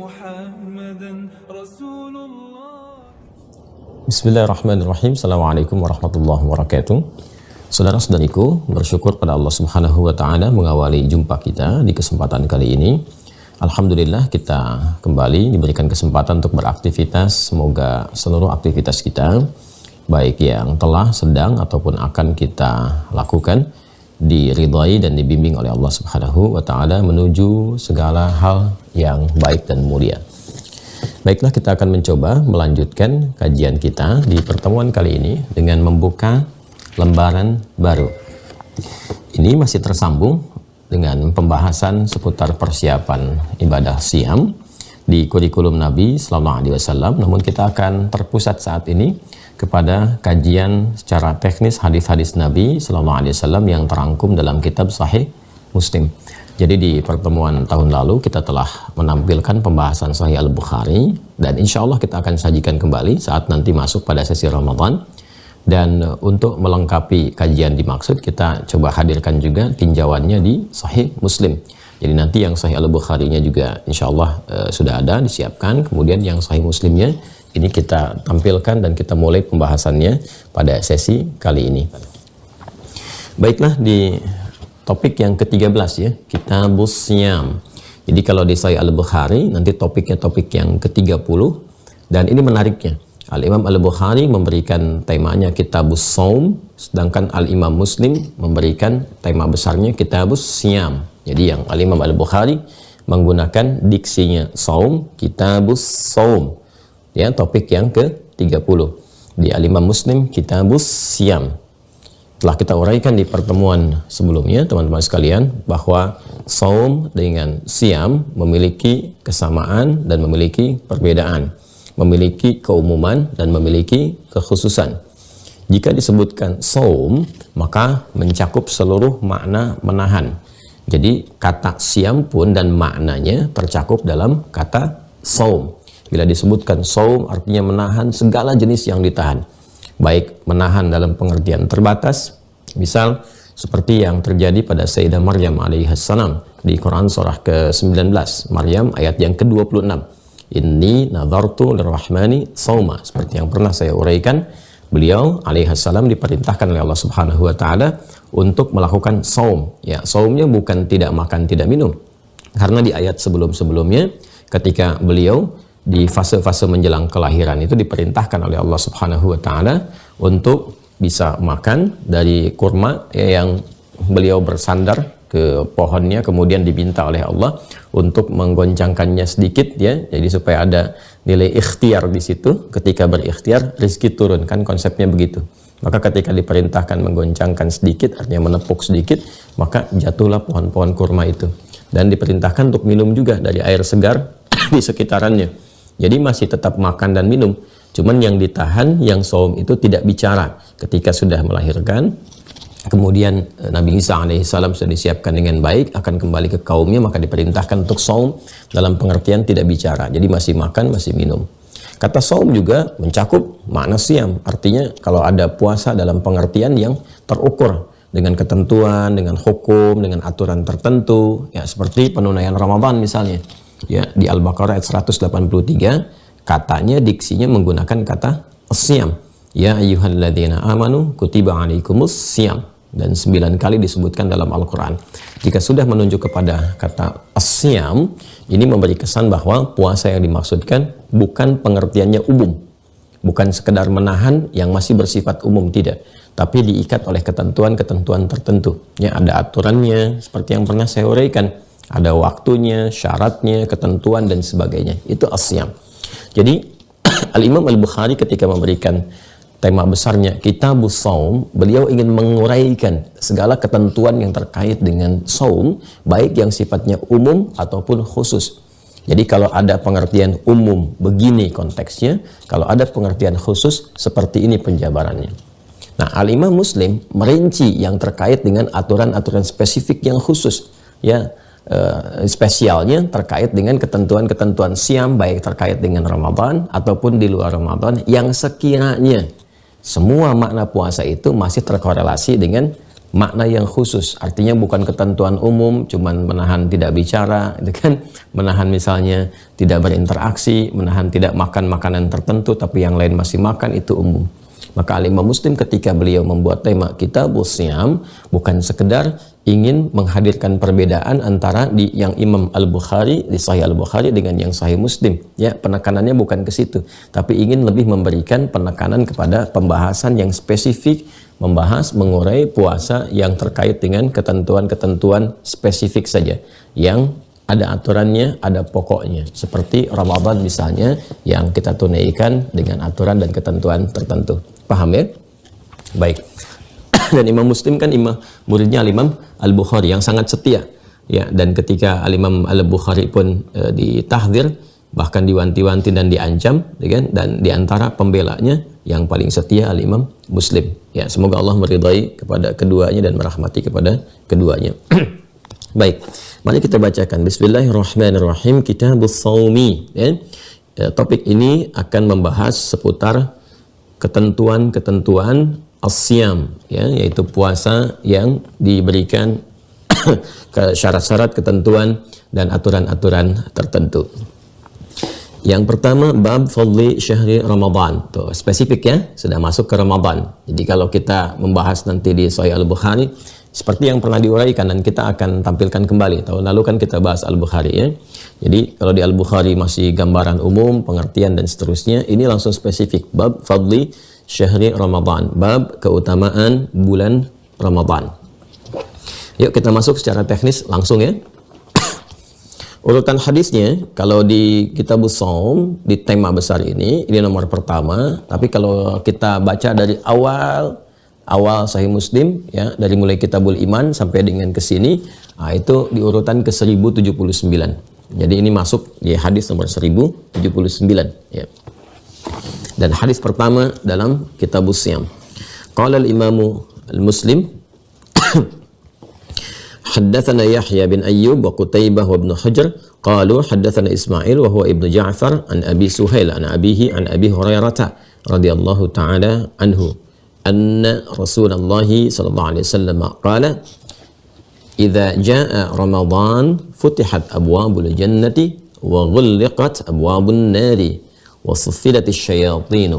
محمدا رسول الله. Bismillahirrahmanirrahim. Assalamualaikum warahmatullahi wabarakatuh. Saudara-saudariku, bersyukur pada Allah Subhanahu wa Ta'ala mengawali jumpa kita di kesempatan kali ini. Alhamdulillah, kita kembali diberikan kesempatan untuk beraktivitas. Semoga seluruh aktivitas kita, baik yang telah, sedang, ataupun akan kita lakukan, diridhai dan dibimbing oleh Allah Subhanahu wa Ta'ala menuju segala hal yang baik dan mulia. Baiklah, kita akan mencoba melanjutkan kajian kita di pertemuan kali ini dengan membuka lembaran baru. Ini masih tersambung dengan pembahasan seputar persiapan ibadah Syam di kurikulum Nabi Sallallahu Alaihi Wasallam. Namun kita akan terpusat saat ini kepada kajian secara teknis hadis-hadis Nabi Sallallahu Alaihi Wasallam yang terangkum dalam kitab Sahih Muslim. Jadi di pertemuan tahun lalu kita telah menampilkan pembahasan Sahih Al-Bukhari, dan insya Allah kita akan sajikan kembali saat nanti masuk pada sesi Ramadan. Dan untuk melengkapi kajian dimaksud, kita coba hadirkan juga tinjauannya di Sahih Muslim. Jadi nanti yang Sahih Al-Bukhari-nya juga insya Allah sudah ada disiapkan, kemudian yang Sahih Muslimnya ini kita tampilkan dan kita mulai pembahasannya pada sesi kali ini. Baiklah, di topik yang ke-13 ya, Kitabus Syam. Jadi kalau di Sahih Al-Bukhari nanti topiknya topik yang ke-30, dan ini menariknya. Al-Imam Al-Bukhari memberikan temanya Kitabus Shaum, sedangkan Al-Imam Muslim memberikan tema besarnya Kitabus Syam. Jadi yang Al-Imam Al-Bukhari menggunakan diksinya Shaum, Kitabus Shaum. Ya, topik yang ke-30. Di Al-Imam Muslim Kitabus Syam. Telah kita uraikan di pertemuan sebelumnya, teman-teman sekalian, bahwa Shaum dengan Syam memiliki kesamaan dan memiliki perbedaan, memiliki keumuman dan memiliki kekhususan. Jika disebutkan Shaum, maka mencakup seluruh makna menahan. Jadi kata Syam pun dan maknanya tercakup dalam kata Shaum. Bila disebutkan Shaum artinya menahan segala jenis yang ditahan, baik menahan dalam pengertian terbatas, misal seperti yang terjadi pada Sayyidah Maryam alaihissalam di Quran surah ke-19, Maryam ayat yang ke-26. Inni nadhartu lirrahmani shauma. Seperti yang pernah saya uraikan, beliau alaihissalam diperintahkan oleh Allah Subhanahu wa Ta'ala untuk melakukan shaum. Ya, shaumnya bukan tidak makan, tidak minum. Karena di ayat sebelum-sebelumnya ketika beliau di fase-fase menjelang kelahiran itu diperintahkan oleh Allah Subhanahu wa Ta'ala untuk bisa makan dari kurma ya, yang beliau bersandar ke pohonnya, kemudian diminta oleh Allah untuk menggoncangkannya sedikit ya, jadi supaya ada nilai ikhtiar di situ. Ketika berikhtiar, rezeki turun, kan konsepnya begitu. Maka ketika diperintahkan menggoncangkan sedikit, artinya menepuk sedikit, maka jatuhlah pohon-pohon kurma itu, dan diperintahkan untuk minum juga dari air segar di sekitarannya. Jadi masih tetap makan dan minum, cuman yang ditahan, yang shaum itu tidak bicara. Ketika sudah melahirkan, kemudian Nabi Isa alaihissalam sudah disiapkan dengan baik, akan kembali ke kaumnya, maka diperintahkan untuk shaum dalam pengertian tidak bicara. Jadi masih makan, masih minum. Kata shaum juga mencakup makna siam, artinya kalau ada puasa dalam pengertian yang terukur dengan ketentuan, dengan hukum, dengan aturan tertentu, ya seperti penunaian Ramadan misalnya. Ya, di Al-Baqarah ayat 183 katanya, diksinya menggunakan kata asyam. Ya ayyuhalladzina amanu kutiba alaikumus syam, dan 9 kali disebutkan dalam Al-Quran. Jika sudah menunjuk kepada kata asyam, ini memberi kesan bahwa puasa yang dimaksudkan bukan pengertiannya umum, bukan sekedar menahan yang masih bersifat umum, tidak, tapi diikat oleh ketentuan-ketentuan tertentu. Ya, ada aturannya seperti yang pernah saya uraikan. Ada waktunya, syaratnya, ketentuan, dan sebagainya. Itu asyam. Jadi, Al-Imam Al-Bukhari ketika memberikan tema besarnya Kitabus Shaum, beliau ingin menguraikan segala ketentuan yang terkait dengan shaum, baik yang sifatnya umum ataupun khusus. Jadi kalau ada pengertian umum, begini konteksnya. Kalau ada pengertian khusus, seperti ini penjabarannya. Nah, Al-Imam Muslim merinci yang terkait dengan aturan-aturan spesifik yang khusus. Ya, spesialnya terkait dengan ketentuan-ketentuan siam, baik terkait dengan Ramadan ataupun di luar Ramadan, yang sekiranya semua makna puasa itu masih terkorelasi dengan makna yang khusus, artinya bukan ketentuan umum, cuman menahan tidak bicara, itu kan, menahan misalnya tidak berinteraksi, menahan tidak makan makanan tertentu, tapi yang lain masih makan, itu umum. Maka Al-Imam Muslim ketika beliau membuat tema Kitabus Shiyam, bukan sekedar ingin menghadirkan perbedaan antara di yang Imam Al-Bukhari, di Sahih Al-Bukhari dengan yang Sahih Muslim. Ya, penekanannya bukan ke situ, tapi ingin lebih memberikan penekanan kepada pembahasan yang spesifik, membahas mengurai puasa yang terkait dengan ketentuan-ketentuan spesifik saja, yang ada aturannya, ada pokoknya. Seperti Ramadan misalnya, yang kita tunaikan dengan aturan dan ketentuan tertentu. Paham ya? Baik. Dan Imam Muslim kan muridnya Al-Imam Al-Bukhari yang sangat setia. Ya, dan ketika Al-Imam Al-Bukhari pun ditahdzir, bahkan diwanti-wanti dan diancam, ya kan? Dan diantara pembelanya yang paling setia Al-Imam Muslim. Ya, semoga Allah meridai kepada keduanya dan merahmati kepada keduanya. Baik, mari kita bacakan. Bismillahirrahmanirrahim. Kitabus Shaumi. Ya. Topik ini akan membahas seputar ketentuan-ketentuan as-siyam, ya, yaitu puasa yang diberikan ke syarat-syarat, ketentuan dan aturan-aturan tertentu. Yang pertama, bab fadli syahri Ramadan. Tuh, spesifik ya, sudah masuk ke Ramadan. Jadi kalau kita membahas nanti di Sahih Al-Bukhari, seperti yang pernah diuraikan dan kita akan tampilkan kembali. Tahun lalu kan kita bahas Al-Bukhari ya. Jadi kalau di Al-Bukhari masih gambaran umum, pengertian dan seterusnya, ini langsung spesifik. Bab fadli syahri Ramadan. Bab keutamaan bulan Ramadan. Yuk kita masuk secara teknis langsung ya. Urutan hadisnya, kalau di Kitabus Shaum, di tema besar ini nomor pertama. Tapi kalau kita baca dari awal Sahih Muslim, ya, dari mulai Kitabul Iman sampai dengan ke sini, itu di urutan ke 1079. Jadi ini masuk di hadis nomor 1079. Ya. Dan hadis pertama dalam Kitabus Shiyam. Qala al-Imamu al-Muslim, حدثنا يحيى بن أيوب وقتيبة وابن حجر قالوا حدثنا إسماعيل وهو ابن جعفر عن أبي سهيل عن أبيه عن أبي هريرة رضي الله تعالى عنه أن رسول الله صلى الله عليه وسلم قال إذا جاء رمضان فتحت أبواب الجنة وغلقت أبواب النار وصفلت الشياطين.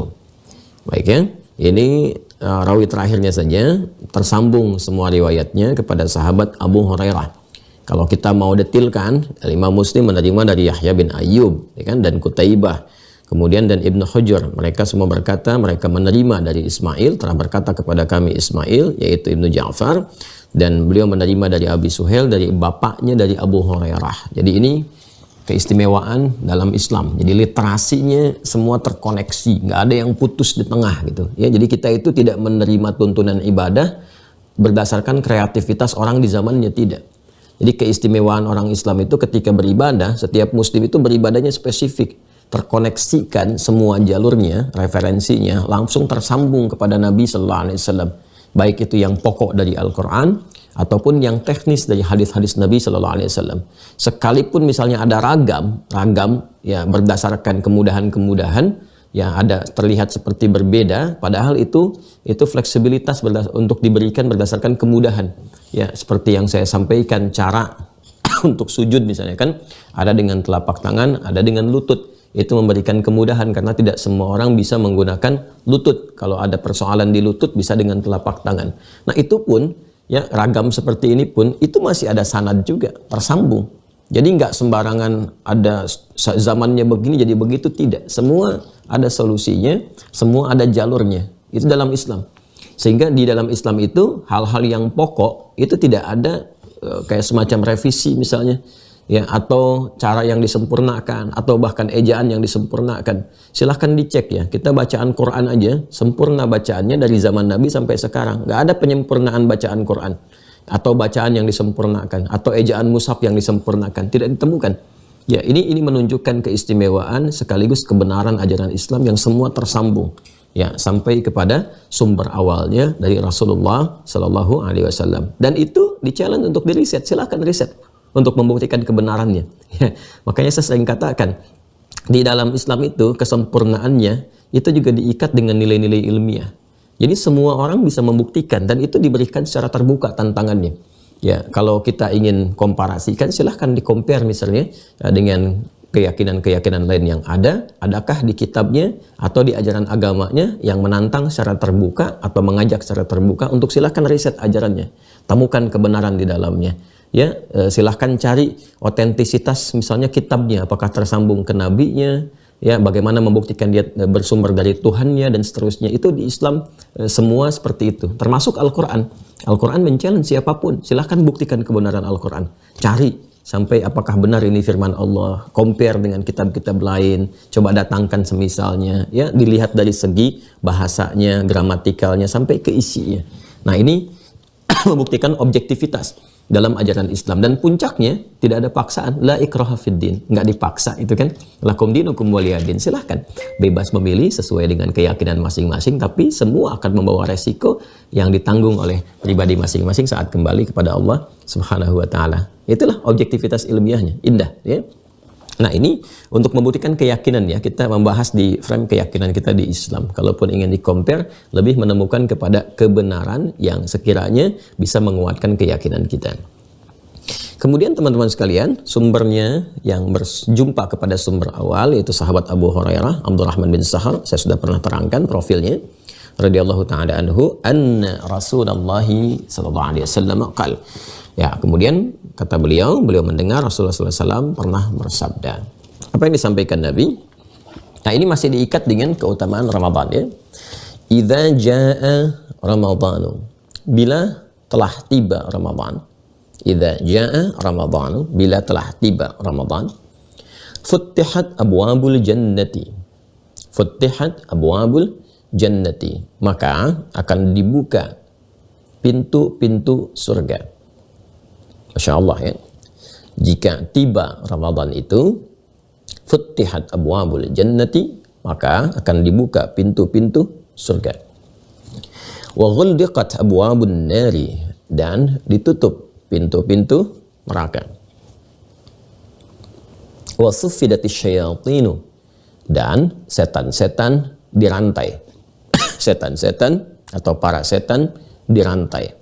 Baik ya, ini rawi terakhirnya saja, tersambung semua riwayatnya kepada sahabat Abu Hurairah. Kalau kita mau detilkan, Imam Muslim menerima dari Yahya bin Ayyub, ya kan, dan Qutaibah, kemudian dan Ibnu Hujr. Mereka semua berkata, mereka menerima dari Ismail, telah berkata kepada kami Ismail, yaitu Ibnu Ja'far, dan beliau menerima dari Abi Suhail, dari bapaknya dari Abu Hurairah. Jadi ini keistimewaan dalam Islam. Jadi literasinya semua terkoneksi, nggak ada yang putus di tengah gitu. Ya, jadi kita itu tidak menerima tuntunan ibadah berdasarkan kreativitas orang di zamannya, tidak. Jadi keistimewaan orang Islam itu ketika beribadah, setiap muslim itu beribadahnya spesifik, terkoneksikan semua jalurnya, referensinya langsung tersambung kepada Nabi Sallallahu Alaihi Wasallam. Baik itu yang pokok dari Al-Quran ataupun yang teknis dari hadis-hadis Nabi Sallallahu Alaihi Wasallam. Sekalipun misalnya ada ragam ya, berdasarkan kemudahan-kemudahan, ya ada terlihat seperti berbeda, padahal itu fleksibilitas untuk diberikan berdasarkan kemudahan. Ya, seperti yang saya sampaikan, cara untuk sujud misalnya kan ada dengan telapak tangan, ada dengan lutut. Itu memberikan kemudahan karena tidak semua orang bisa menggunakan lutut. Kalau ada persoalan di lutut bisa dengan telapak tangan. Nah, itu pun ya, ragam seperti ini pun itu masih ada sanad juga, tersambung. Jadi nggak sembarangan ada zamannya begini jadi begitu, tidak. Semua ada solusinya, semua ada jalurnya. Itu dalam Islam. Sehingga di dalam Islam itu hal-hal yang pokok itu tidak ada kayak semacam revisi misalnya, ya, atau cara yang disempurnakan, atau bahkan ejaan yang disempurnakan. Silahkan dicek ya, kita bacaan Quran aja, sempurna bacaannya dari zaman Nabi sampai sekarang. Nggak ada penyempurnaan bacaan Quran, atau bacaan yang disempurnakan, atau ejaan mushaf yang disempurnakan, tidak ditemukan. Ya, ini menunjukkan keistimewaan sekaligus kebenaran ajaran Islam yang semua tersambung, ya, sampai kepada sumber awalnya dari Rasulullah Sallallahu Alaihi Wasallam. Dan itu di-challenge untuk diriset, silahkan riset untuk membuktikan kebenarannya. Ya, makanya saya sering katakan, di dalam Islam itu kesempurnaannya itu juga diikat dengan nilai-nilai ilmiah. Jadi semua orang bisa membuktikan dan itu diberikan secara terbuka tantangannya. Ya, kalau kita ingin komparasikan silahkan di-compare misalnya dengan keyakinan-keyakinan lain yang ada, adakah di kitabnya atau di ajaran agamanya yang menantang secara terbuka atau mengajak secara terbuka untuk silahkan riset ajarannya, temukan kebenaran di dalamnya. Ya, silahkan cari otentisitas misalnya kitabnya, apakah tersambung ke nabinya, ya, bagaimana membuktikan dia bersumber dari Tuhannya dan seterusnya. Itu di Islam semua seperti itu, termasuk Al-Quran. Al-Quran men-challenge siapapun, silahkan buktikan kebenaran Al-Quran, cari sampai apakah benar ini firman Allah, compare dengan kitab-kitab lain, coba datangkan semisalnya, ya, dilihat dari segi bahasanya, gramatikalnya sampai ke isinya. Nah, ini membuktikan objektivitas dalam ajaran Islam, dan puncaknya tidak ada paksaan, la ikraha fiddin, nggak dipaksa, itu kan, lakum dinukum waliyadin, silahkan bebas memilih sesuai dengan keyakinan masing-masing, tapi semua akan membawa resiko yang ditanggung oleh pribadi masing-masing saat kembali kepada Allah Subhanahu wa Ta'ala. Itulah objektivitas ilmiahnya, indah, ya. Nah, ini untuk membuktikan keyakinan, ya, kita membahas di frame keyakinan kita di Islam. Kalaupun ingin di-compare, lebih menemukan kepada kebenaran yang sekiranya bisa menguatkan keyakinan kita. Kemudian teman-teman sekalian, sumbernya yang berjumpa kepada sumber awal yaitu sahabat Abu Hurairah, Abdurrahman bin Sahar. Saya sudah pernah terangkan profilnya. Radhiyallahu ta'ala anhu, anna Rasulullah sallallahu alaihi wasallam qala. Ya, kemudian kata beliau mendengar Rasulullah SAW pernah bersabda. Apa yang disampaikan Nabi? Nah, ini masih diikat dengan keutamaan Ramadan, ya. Idza jaa Ramadhanu, bila telah tiba Ramadan. Idza jaa Ramadhanu, bila telah tiba Ramadan. Futtihat abwabul jannati. Futtihat abwabul jannati, maka akan dibuka pintu-pintu surga. Masya Allah, ya. Jika tiba Ramadan itu, futtihat abwabul jannati, maka akan dibuka pintu-pintu surga. Wa ghuldiqat abwabun nari, dan ditutup pintu-pintu neraka. Wa suffidatis syayatinu, dan setan-setan dirantai. Setan-setan atau para setan dirantai.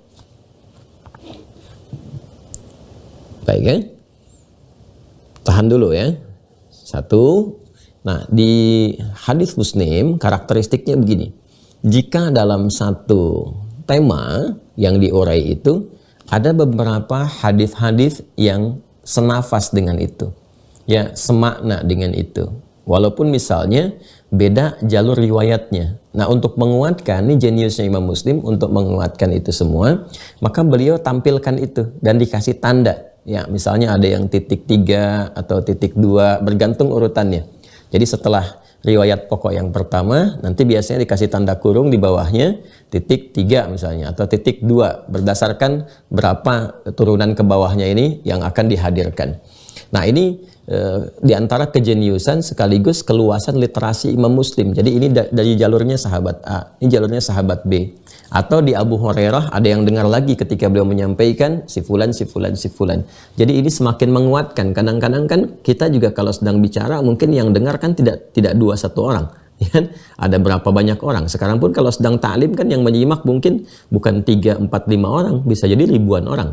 Baik, ya. Tahan dulu, ya. Satu. Nah, di hadis Muslim karakteristiknya begini. Jika dalam satu tema yang diurai itu ada beberapa hadis-hadis yang senafas dengan itu, ya, semakna dengan itu, walaupun misalnya beda jalur riwayatnya. Nah, untuk menguatkan, ini jeniusnya Imam Muslim untuk menguatkan itu semua, maka beliau tampilkan itu dan dikasih tanda. Ya, misalnya ada yang titik 3 atau titik 2, bergantung urutannya. Jadi setelah riwayat pokok yang pertama, nanti biasanya dikasih tanda kurung di bawahnya, titik 3 misalnya, atau titik 2, berdasarkan berapa turunan ke bawahnya ini yang akan dihadirkan. Nah, ini di antara kejeniusan sekaligus keluasan literasi Imam Muslim. Jadi ini dari jalurnya sahabat A, ini jalurnya sahabat B. Atau di Abu Hurairah ada yang dengar lagi ketika beliau menyampaikan si fulan, si fulan, si fulan. Jadi ini semakin menguatkan. Kadang-kadang kan kita juga kalau sedang bicara mungkin yang dengar kan tidak 2-1 orang. Ya, ada berapa banyak orang. Sekarang pun kalau sedang ta'lim kan yang menyimak mungkin bukan 3, 4, 5 orang. Bisa jadi ribuan orang.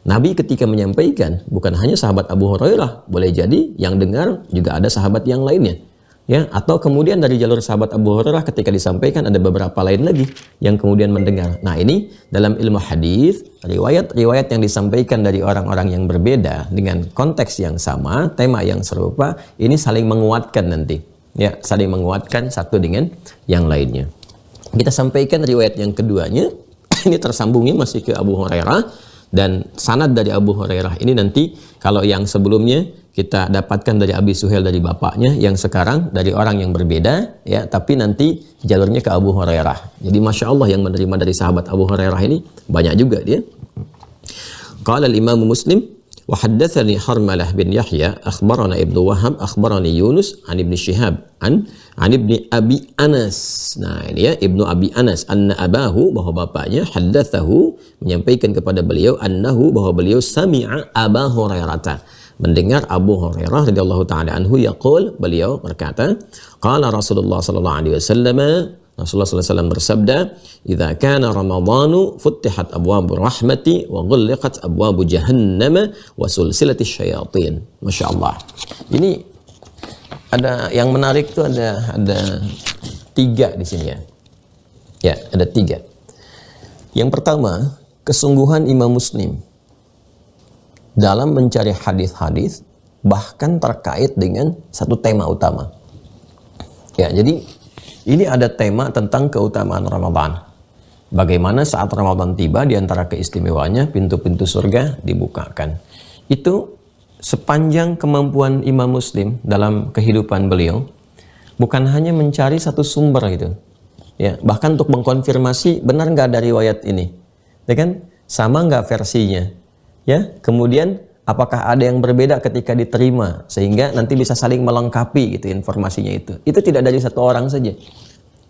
Nabi ketika menyampaikan bukan hanya sahabat Abu Hurairah, boleh jadi yang dengar juga ada sahabat yang lainnya. Ya, atau kemudian dari jalur sahabat Abu Hurairah ketika disampaikan ada beberapa lain lagi yang kemudian mendengar. Nah, ini dalam ilmu hadis, riwayat-riwayat yang disampaikan dari orang-orang yang berbeda dengan konteks yang sama, tema yang serupa, ini saling menguatkan nanti. Ya, saling menguatkan satu dengan yang lainnya. Kita sampaikan riwayat yang keduanya, ini tersambungnya masih ke Abu Hurairah, dan sanad dari Abu Hurairah ini nanti kalau yang sebelumnya kita dapatkan dari Abi Suhail dari bapaknya, yang sekarang dari orang yang berbeda, ya, tapi nanti jalurnya ke Abu Hurairah. Jadi Masya Allah yang menerima dari sahabat Abu Hurairah ini banyak juga dia. Qala al-Imam Muslim wa haddatsani Harmalah bin Yahya akhbarana Ibnu Wahab akhbarani Yunus an Ibnu Syihab an Ibnu Abi Anas. Nah, ini ya, Ibnu Abi Anas, anna abahu, bahwa bapaknya, haddatsahu, menyampaikan kepada beliau, annahu, bahwa beliau sami'a Aba Hurairah, mendengar Abu Hurairah radhiyallahu taala anhu yaqul, beliau berkata, qala Rasulullah sallallahu alaihi wasallam, Rasulullah SAW bersabda, "Idza kana Ramadhanu futtihat abwabur rahmati wa ghulliqat abwabu jahannama wa sulsilatis syayatin." Masya Allah. Ini ada yang menarik tuh, ada 3 di sini ya. Ya, ada 3. Yang pertama, kesungguhan Imam Muslim dalam mencari hadis-hadis bahkan terkait dengan satu tema utama. Ya, jadi ini ada tema tentang keutamaan Ramadan. Bagaimana saat Ramadan tiba, di antara keistimewaannya pintu-pintu surga dibukakan. Itu sepanjang kemampuan Imam Muslim dalam kehidupan beliau, bukan hanya mencari satu sumber gitu. Ya, bahkan untuk mengkonfirmasi benar nggak ada riwayat ini. Ya kan? Sama nggak versinya? Ya, kemudian apakah ada yang berbeda ketika diterima sehingga nanti bisa saling melengkapi gitu informasinya itu. Itu tidak dari satu orang saja.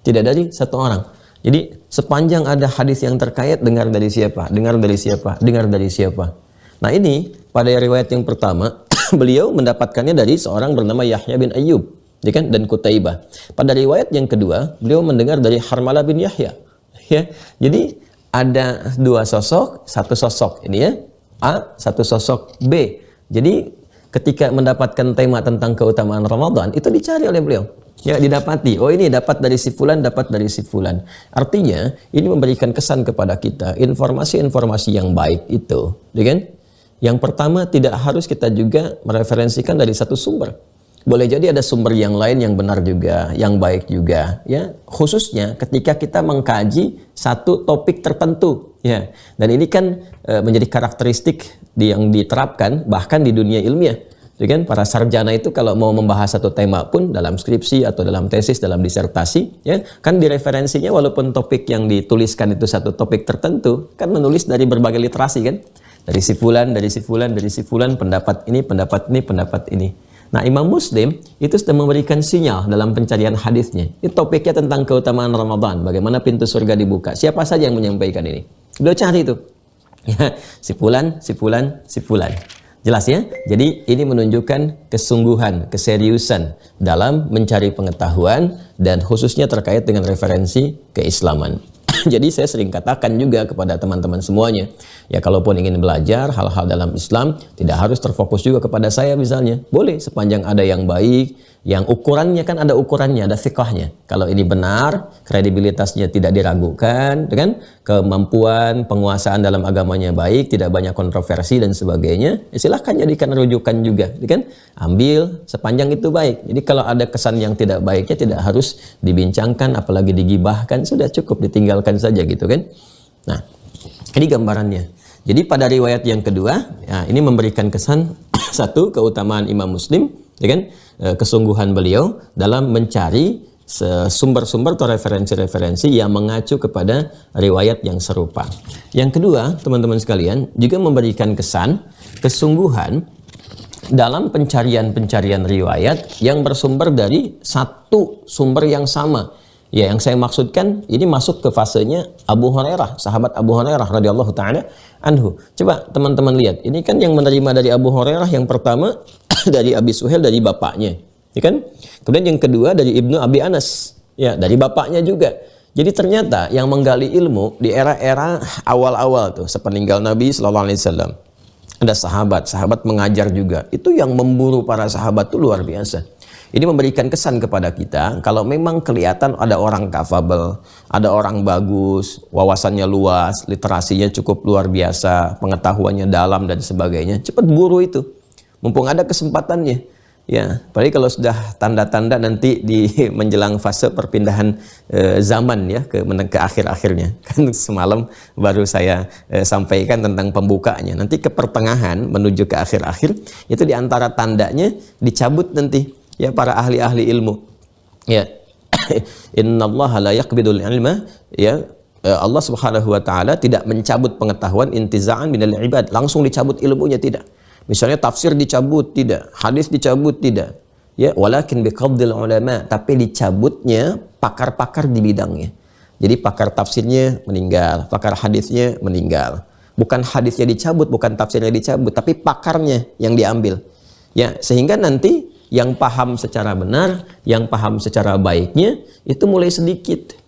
Tidak dari satu orang. Jadi sepanjang ada hadis yang terkait, dengar dari siapa, dengar dari siapa, dengar dari siapa. Nah ini pada riwayat yang pertama beliau mendapatkannya dari seorang bernama Yahya bin Ayyub, ya kan, dan Qutaibah. Pada riwayat yang kedua beliau mendengar dari Harmalah bin Yahya. Ya, jadi ada 2 sosok, satu sosok ini ya. A, satu sosok B. Jadi ketika mendapatkan tema tentang keutamaan Ramadan, itu dicari oleh beliau. Ya, didapati. Oh, ini dapat dari si fulan, dapat dari si fulan. Artinya, ini memberikan kesan kepada kita informasi-informasi yang baik itu, ya kan? Yang pertama, tidak harus kita juga mereferensikan dari satu sumber. Boleh jadi ada sumber yang lain yang benar juga, yang baik juga, ya. Khususnya ketika kita mengkaji satu topik tertentu, ya. Dan ini kan menjadi karakteristik yang diterapkan bahkan di dunia ilmiah. Ya kan, para sarjana itu kalau mau membahas satu tema pun dalam skripsi atau dalam tesis, dalam disertasi, ya, kan di referensinya walaupun topik yang dituliskan itu satu topik tertentu, kan menulis dari berbagai literasi kan. Dari si fulan, dari si fulan, dari si fulan, pendapat ini, pendapat ini, pendapat ini. Nah, Imam Muslim itu sudah memberikan sinyal dalam pencarian hadisnya. Ini topiknya tentang keutamaan Ramadan, bagaimana pintu surga dibuka. Siapa saja yang menyampaikan ini? Beliau cari itu. Ya, si fulan, si fulan, si fulan. Jelas ya? Jadi ini menunjukkan kesungguhan, keseriusan dalam mencari pengetahuan dan khususnya terkait dengan referensi keislaman. Jadi saya sering katakan juga kepada teman-teman semuanya, ya kalaupun ingin belajar hal-hal dalam Islam, tidak harus terfokus juga kepada saya misalnya. Boleh sepanjang ada yang baik, yang ukurannya kan ada ukurannya, ada fiqhnya. Kalau ini benar, kredibilitasnya tidak diragukan, kan? Kemampuan penguasaan dalam agamanya baik, tidak banyak kontroversi dan sebagainya, ya silahkan jadikan rujukan juga, kan? Ambil sepanjang itu baik. Jadi kalau ada kesan yang tidak baiknya tidak harus dibincangkan, apalagi digibahkan, sudah cukup ditinggalkan saja gitu kan. Nah, ini gambarannya. Jadi pada riwayat yang kedua, ya, ini memberikan kesan satu keutamaan Imam Muslim, ya kan, kesungguhan beliau dalam mencari sumber-sumber atau referensi-referensi yang mengacu kepada riwayat yang serupa. Yang kedua, teman-teman sekalian, juga memberikan kesan kesungguhan dalam pencarian-pencarian riwayat yang bersumber dari satu sumber yang sama. Ya, yang saya maksudkan ini masuk ke fasenya Abu Hurairah, sahabat Abu Hurairah radhiyallahu taala anhu. Coba teman-teman lihat, ini kan yang menerima dari Abu Hurairah yang pertama dari Abi Suhail dari bapaknya, ya kan? Kemudian yang kedua dari Ibnu Abi Anas, ya dari bapaknya juga. Jadi ternyata yang menggali ilmu di era-era awal-awal tuh sepeninggal Nabi sallallahu alaihi wasallam, ada sahabat mengajar juga. Itu yang memburu para sahabat itu luar biasa. Ini memberikan kesan kepada kita, kalau memang kelihatan ada orang kafabel, ada orang bagus, wawasannya luas, literasinya cukup luar biasa, pengetahuannya dalam dan sebagainya, cepat buru itu, mumpung ada kesempatannya. Ya, apalagi kalau sudah tanda-tanda nanti di menjelang fase perpindahan zaman ya ke akhir-akhirnya. Kan semalam baru saya sampaikan tentang pembukanya. Nanti ke pertengahan menuju ke akhir-akhir itu diantara tandanya dicabut nanti ya para ahli-ahli ilmu. Ya. Innallaha la yaqbidul ilma, ya. Allah Subhanahu wa taala tidak mencabut pengetahuan intiza'an minal ibad, langsung dicabut ilmunya, tidak. Misalnya tafsir dicabut, tidak. Hadis dicabut, tidak. Ya, walakin biqabdil ulama, tapi dicabutnya pakar-pakar di bidangnya. Jadi pakar tafsirnya meninggal, pakar hadisnya meninggal. Bukan hadisnya dicabut, bukan tafsirnya dicabut, tapi pakarnya yang diambil. Ya, sehingga nanti yang paham secara benar, yang paham secara baiknya itu mulai sedikit.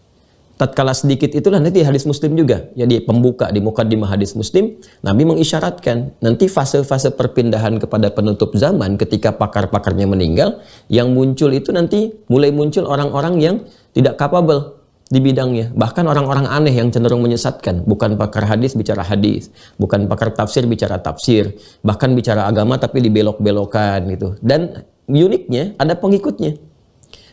tatkala sedikit itulah nanti hadis Muslim juga. Jadi pembuka di mukaddimah hadis Muslim, Nabi mengisyaratkan nanti fase-fase perpindahan kepada penutup zaman ketika pakar-pakarnya meninggal, yang muncul itu nanti mulai muncul orang-orang yang tidak capable di bidangnya. Bahkan orang-orang aneh yang cenderung menyesatkan. Bukan pakar hadis bicara hadis, bukan pakar tafsir bicara tafsir, bahkan bicara agama tapi dibelok-belokan gitu. Dan uniknya ada pengikutnya.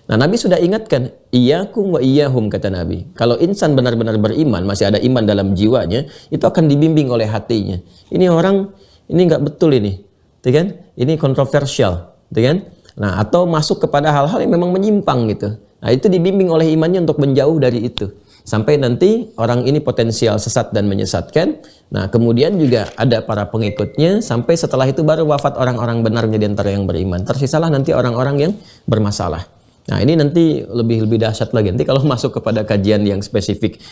Nah, Nabi sudah ingatkan, iyyakum wa iyyahum, kata Nabi. Kalau insan benar-benar beriman, masih ada iman dalam jiwanya, itu akan dibimbing oleh hatinya. Ini orang, ini nggak betul ini, gitu kan? Ini kontroversial, gitu kan? Nah, atau masuk kepada hal-hal yang memang menyimpang gitu. Nah, itu dibimbing oleh imannya untuk menjauh dari itu. Sampai nanti orang ini potensial sesat dan menyesatkan. Nah, kemudian juga ada para pengikutnya, sampai setelah itu baru wafat orang-orang benarnya di antara yang beriman. Tersisalah nanti orang-orang yang bermasalah. Nah, ini nanti lebih dahsyat lagi. Nanti kalau masuk kepada kajian yang spesifik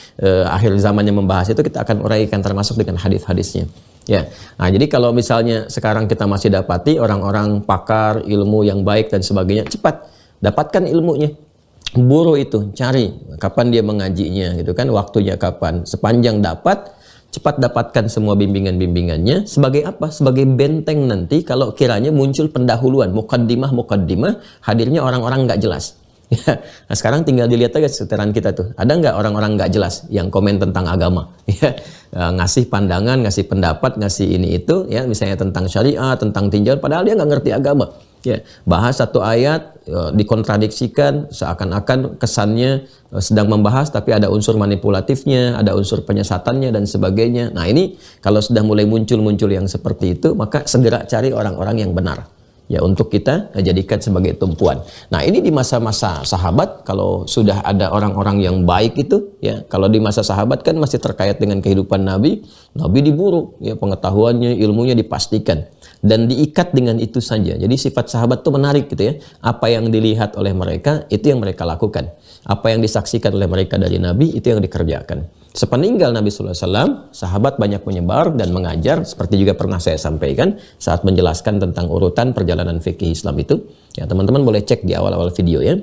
akhir zamannya membahas itu, kita akan uraikan termasuk dengan hadis-hadisnya. Ya. Nah, jadi kalau misalnya sekarang kita masih dapati orang-orang pakar ilmu yang baik dan sebagainya, cepat dapatkan ilmunya. Buru itu, cari kapan dia mengajinya gitu kan, waktunya kapan. Sepanjang dapat, cepat dapatkan semua bimbingan-bimbingannya. Sebagai apa? Sebagai benteng nanti kalau kiranya muncul pendahuluan, mukaddimah, hadirnya orang-orang nggak jelas. Nah, sekarang tinggal dilihat aja seteran kita tuh. Ada nggak orang-orang nggak jelas yang komen tentang agama? Ngasih pandangan, ngasih pendapat, ngasih ini itu, ya misalnya tentang syariat, tentang tinjauan, padahal dia nggak ngerti agama. Ya, bahas satu ayat dikontradiksikan, seakan-akan kesannya sedang membahas tapi ada unsur manipulatifnya, ada unsur penyesatannya dan sebagainya. Nah, ini kalau sudah mulai muncul yang seperti itu, maka segera cari orang-orang yang benar. Ya, untuk kita jadikan sebagai tumpuan. Nah, ini di masa-masa sahabat, kalau sudah ada orang-orang yang baik itu, ya, kalau di masa sahabat kan masih terkait dengan kehidupan Nabi diburu, ya, pengetahuannya, ilmunya dipastikan. Dan diikat dengan itu saja. Jadi sifat sahabat itu menarik gitu ya. Apa yang dilihat oleh mereka, itu yang mereka lakukan. Apa yang disaksikan oleh mereka dari Nabi, itu yang dikerjakan. Sepeninggal Nabi SAW, sahabat banyak menyebar dan mengajar. Seperti juga pernah saya sampaikan saat menjelaskan tentang urutan perjalanan fikih Islam itu. Ya, teman-teman boleh cek di awal-awal video ya.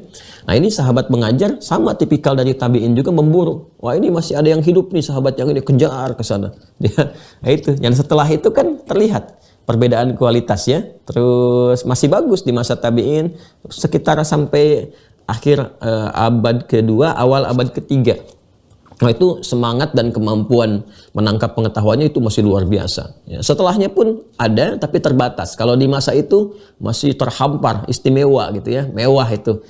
Nah, ini sahabat mengajar, sama tipikal dari tabi'in juga memburu. Wah, ini masih ada yang hidup nih, sahabat yang ini, kejar ke sana. Nah, itu. Yang setelah itu kan terlihat perbedaan kualitas ya, terus masih bagus di masa tabi'in sekitar sampai akhir abad kedua, awal abad ketiga. Nah, itu semangat dan kemampuan menangkap pengetahuannya itu masih luar biasa. Ya, setelahnya pun ada tapi terbatas. Kalau di masa itu masih terhampar, istimewa gitu ya, mewah itu,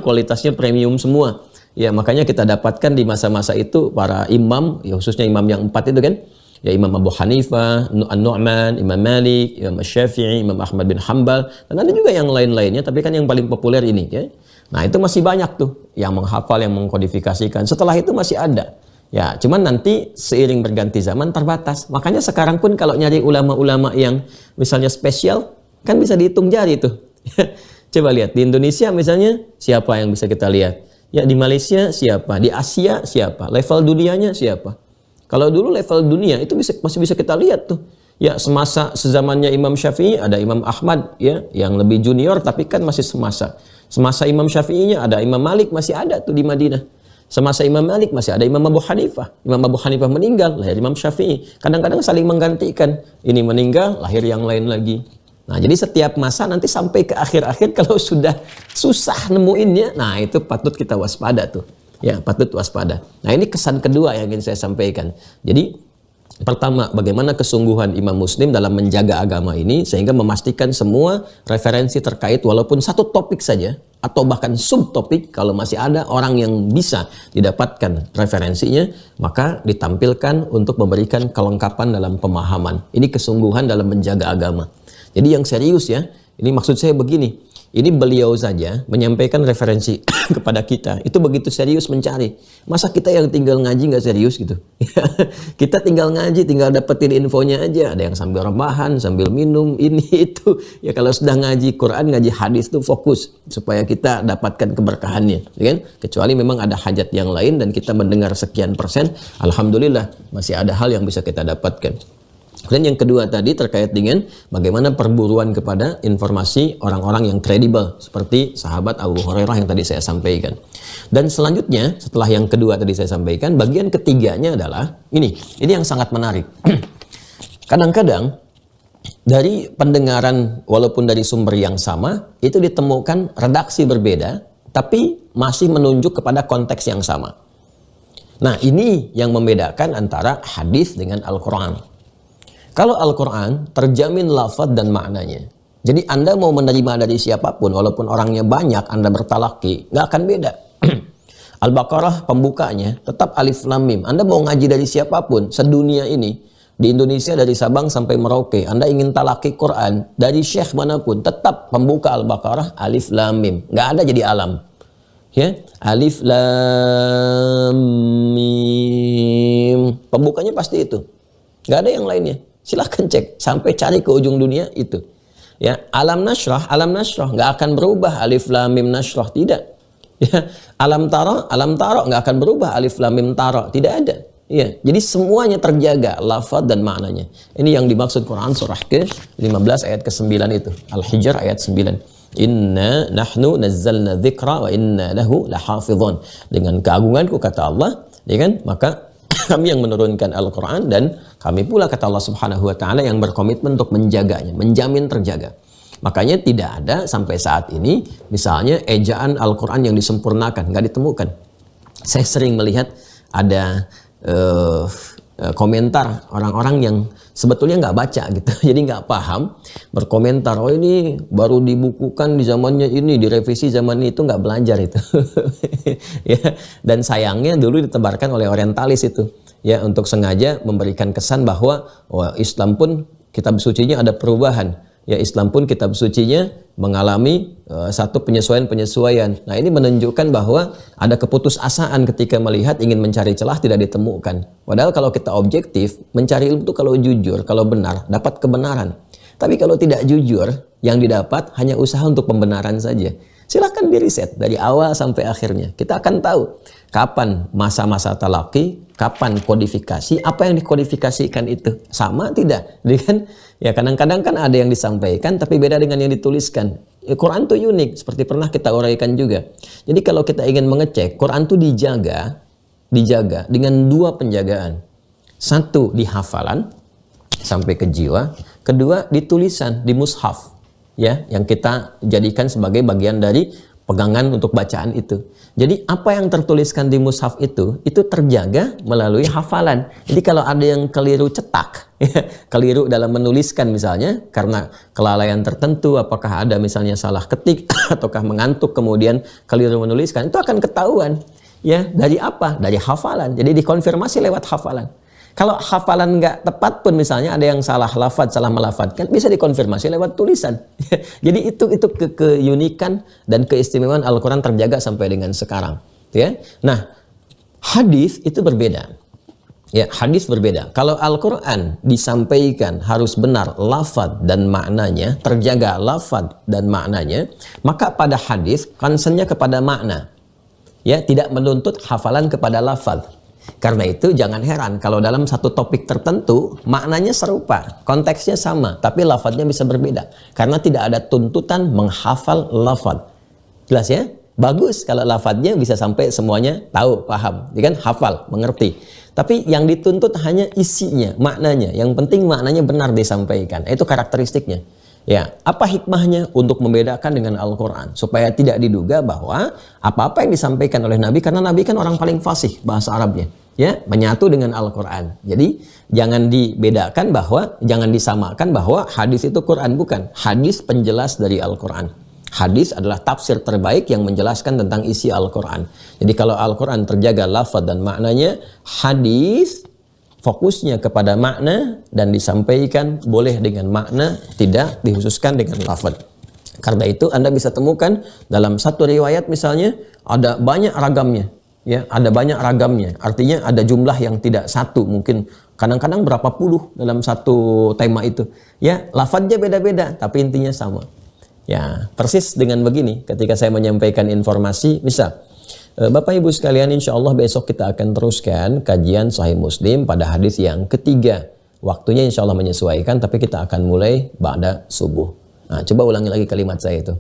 kualitasnya premium semua. Ya, makanya kita dapatkan di masa-masa itu para imam, ya khususnya imam yang 4 itu kan. Ya, Imam Abu Hanifah, An-Nu'man, Imam Malik, Imam Syafi'i, Imam Ahmad bin Hanbal, dan ada juga yang lain-lainnya, tapi kan yang paling populer ini ya. Nah, itu masih banyak tuh yang menghafal, yang mengkodifikasikan. Setelah itu masih ada. Ya, cuman nanti seiring berganti zaman terbatas. Makanya sekarang pun kalau nyari ulama-ulama yang misalnya spesial, kan bisa dihitung jari tuh. Coba lihat di Indonesia misalnya, siapa yang bisa kita lihat? Ya, di Malaysia siapa? Di Asia siapa? Level dunianya siapa? Kalau dulu level dunia itu masih bisa kita lihat tuh. Ya, sezamannya Imam Syafi'i ada Imam Ahmad ya, yang lebih junior tapi kan masih semasa. Semasa Imam Syafi'inya ada Imam Malik, masih ada tuh di Madinah. Semasa Imam Malik masih ada Imam Abu Hanifah. Imam Abu Hanifah meninggal, lahir Imam Syafi'i. Kadang-kadang saling menggantikan. Ini meninggal, lahir yang lain lagi. Nah, jadi setiap masa nanti sampai ke akhir-akhir kalau sudah susah nemuinnya, nah itu patut kita waspada tuh. Ya, patut waspada. Nah, ini kesan kedua yang ingin saya sampaikan. Jadi, pertama, bagaimana kesungguhan Imam Muslim dalam menjaga agama ini sehingga memastikan semua referensi terkait walaupun satu topik saja atau bahkan subtopik, kalau masih ada orang yang bisa didapatkan referensinya, maka ditampilkan untuk memberikan kelengkapan dalam pemahaman. Ini kesungguhan dalam menjaga agama. Jadi yang serius ya, ini maksud saya begini. Ini beliau saja menyampaikan referensi kepada kita. Itu begitu serius mencari. Masa kita yang tinggal ngaji nggak serius gitu? Kita tinggal ngaji, tinggal dapetin infonya aja. Ada yang sambil rebahan, sambil minum, ini itu. Ya kalau sudah ngaji Quran, ngaji hadis itu fokus. Supaya kita dapatkan keberkahannya. Ya kan? Kecuali memang ada hajat yang lain dan kita mendengar sekian persen. Alhamdulillah masih ada hal yang bisa kita dapatkan. Dan yang kedua tadi terkait dengan bagaimana perburuan kepada informasi orang-orang yang kredibel seperti sahabat Abu Hurairah yang tadi saya sampaikan. Dan selanjutnya setelah yang kedua tadi saya sampaikan, bagian ketiganya adalah ini yang sangat menarik. Kadang-kadang dari pendengaran walaupun dari sumber yang sama itu ditemukan redaksi berbeda tapi masih menunjuk kepada konteks yang sama. Nah, ini yang membedakan antara hadis dengan Al-Quran. Kalau Al-Quran terjamin lafaz dan maknanya. Jadi Anda mau menerima dari siapapun, walaupun orangnya banyak, Anda bertalaki, nggak akan beda. Al-Baqarah pembukanya tetap alif lam mim. Anda mau ngaji dari siapapun sedunia ini, di Indonesia dari Sabang sampai Merauke, Anda ingin talaki Quran dari syekh manapun, tetap pembuka Al-Baqarah alif lam mim. Nggak ada jadi alam. Ya, alif lam mim. Pembukanya pasti itu. Nggak ada yang lainnya. Silahkan cek sampai cari ke ujung dunia itu. Ya, alam nasrah nggak akan berubah alif lam mim nasrah, tidak. Ya, alam tara nggak akan berubah alif lam mim tara, tidak ada. Ya, jadi semuanya terjaga lafaz dan maknanya. Ini yang dimaksud Quran surah ke-15 ayat ke-9 itu. Al-Hijr ayat 9. Inna nahnu nazzalna dzikra wa inna lahu lahafizun. Dengan keagunganku kata Allah, ya kan? Maka kami yang menurunkan Al-Quran dan kami pula kata Allah Subhanahu wa Ta'ala yang berkomitmen untuk menjaganya, menjamin terjaga. Makanya tidak ada sampai saat ini misalnya ejaan Al-Quran yang disempurnakan, nggak ditemukan. Saya sering melihat ada komentar orang-orang yang sebetulnya nggak baca gitu, jadi nggak paham, berkomentar, oh ini baru dibukukan di zamannya ini, direvisi zaman itu, nggak belajar itu. Ya, dan sayangnya dulu ditebarkan oleh orientalis itu, ya, untuk sengaja memberikan kesan bahwa Islam pun kitab sucinya ada perubahan. Ya, Islam pun kitab sucinya mengalami satu penyesuaian-penyesuaian. Nah, ini menunjukkan bahwa ada keputusasaan ketika melihat ingin mencari celah tidak ditemukan. Padahal kalau kita objektif, mencari ilmu itu kalau jujur, kalau benar, dapat kebenaran. Tapi kalau tidak jujur, yang didapat hanya usaha untuk pembenaran saja. Silahkan diriset dari awal sampai akhirnya. Kita akan tahu kapan masa-masa talaki, kapan kodifikasi, apa yang dikodifikasikan itu sama tidak? Jadi kan ya kadang-kadang kan ada yang disampaikan tapi beda dengan yang dituliskan. Quran itu unik, seperti pernah kita uraikan juga. Jadi kalau kita ingin mengecek, Quran itu dijaga dengan dua penjagaan. Satu di hafalan sampai ke jiwa, kedua di tulisan, di mushaf. Ya, yang kita jadikan sebagai bagian dari pegangan untuk bacaan itu. Jadi apa yang tertuliskan di mushaf itu terjaga melalui hafalan. Jadi kalau ada yang keliru cetak, ya, keliru dalam menuliskan misalnya karena kelalaian tertentu, apakah ada misalnya salah ketik ataukah mengantuk kemudian keliru menuliskan, itu akan ketahuan. Ya, dari apa? Dari hafalan. Jadi dikonfirmasi lewat hafalan. Kalau hafalan nggak tepat pun misalnya ada yang salah lafadz, salah melafadzkan, bisa dikonfirmasi lewat tulisan. Jadi itu keunikan dan keistimewaan Al-Quran terjaga sampai dengan sekarang. Ya, nah hadis itu berbeda. Ya, hadis berbeda. Kalau Al-Quran disampaikan harus benar lafadz dan maknanya, terjaga lafadz dan maknanya, maka pada hadis concernnya kepada makna. Ya, tidak menuntut hafalan kepada lafadz. Karena itu jangan heran kalau dalam satu topik tertentu maknanya serupa, konteksnya sama, tapi lafadznya bisa berbeda. Karena tidak ada tuntutan menghafal lafadz. Jelas ya? Bagus kalau lafadznya bisa sampai semuanya tahu, paham, ya kan? Hafal, mengerti. Tapi yang dituntut hanya isinya, maknanya. Yang penting maknanya benar disampaikan. Itu karakteristiknya. Ya, apa hikmahnya untuk membedakan dengan Al-Quran supaya tidak diduga bahwa apa-apa yang disampaikan oleh Nabi, karena Nabi kan orang paling fasih bahasa Arabnya, ya, menyatu dengan Al-Quran. Jadi jangan dibedakan bahwa, jangan disamakan bahwa hadis itu Quran, bukan. Hadis penjelas dari Al-Quran. Hadis adalah tafsir terbaik yang menjelaskan tentang isi Al-Quran. Jadi kalau Al-Quran terjaga lafaz dan maknanya, hadis fokusnya kepada makna dan disampaikan boleh dengan makna, tidak dikhususkan dengan lafaz. Karena itu Anda bisa temukan dalam satu riwayat misalnya ada banyak ragamnya, ya, ada banyak ragamnya. Artinya ada jumlah yang tidak satu, mungkin kadang-kadang berapa puluh dalam satu tema itu. Ya, lafaznya beda-beda tapi intinya sama. Ya, persis dengan begini ketika saya menyampaikan informasi, misal Bapak Ibu sekalian, insya Allah besok kita akan teruskan kajian Sahih Muslim pada hadis yang ketiga. waktunya insya Allah menyesuaikan, tapi kita akan mulai ba'da subuh. Nah, coba ulangi lagi kalimat saya itu.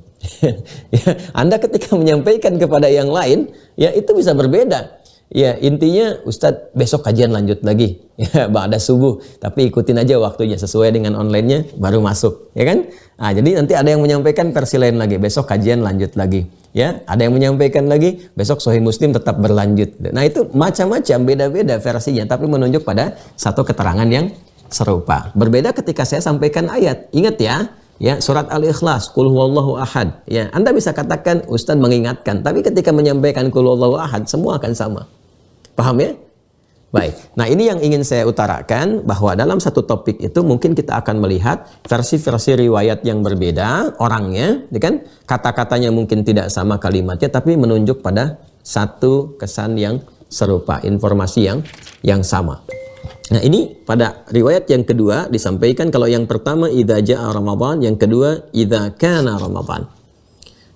Ya, Anda ketika menyampaikan kepada yang lain, ya itu bisa berbeda. Ya, intinya Ustadz besok kajian lanjut lagi. Ya, ba'da subuh. Tapi ikutin aja waktunya sesuai dengan online-nya baru masuk, ya kan? Nah, jadi nanti ada yang menyampaikan versi lain lagi, besok kajian lanjut lagi. Ya, ada yang menyampaikan lagi, besok Sahih Muslim tetap berlanjut. Nah, itu macam-macam, beda-beda versinya, tapi menunjuk pada satu keterangan yang serupa. Berbeda ketika saya sampaikan ayat. Ingat ya, ya, surat Al-Ikhlas, Qul huwallahu ahad. Ya, Anda bisa katakan Ustadz mengingatkan, tapi ketika menyampaikan Qul huwallahu ahad, semua akan sama. Paham ya? Baik. Nah, ini yang ingin saya utarakan, bahwa dalam satu topik itu mungkin kita akan melihat versi-versi riwayat yang berbeda, orangnya, ya kan? Kata-katanya mungkin tidak sama kalimatnya, tapi menunjuk pada satu kesan yang serupa, informasi yang sama. Nah, ini pada riwayat yang kedua disampaikan, kalau yang pertama idza jaa Ramadan, yang kedua idza kana Ramadan.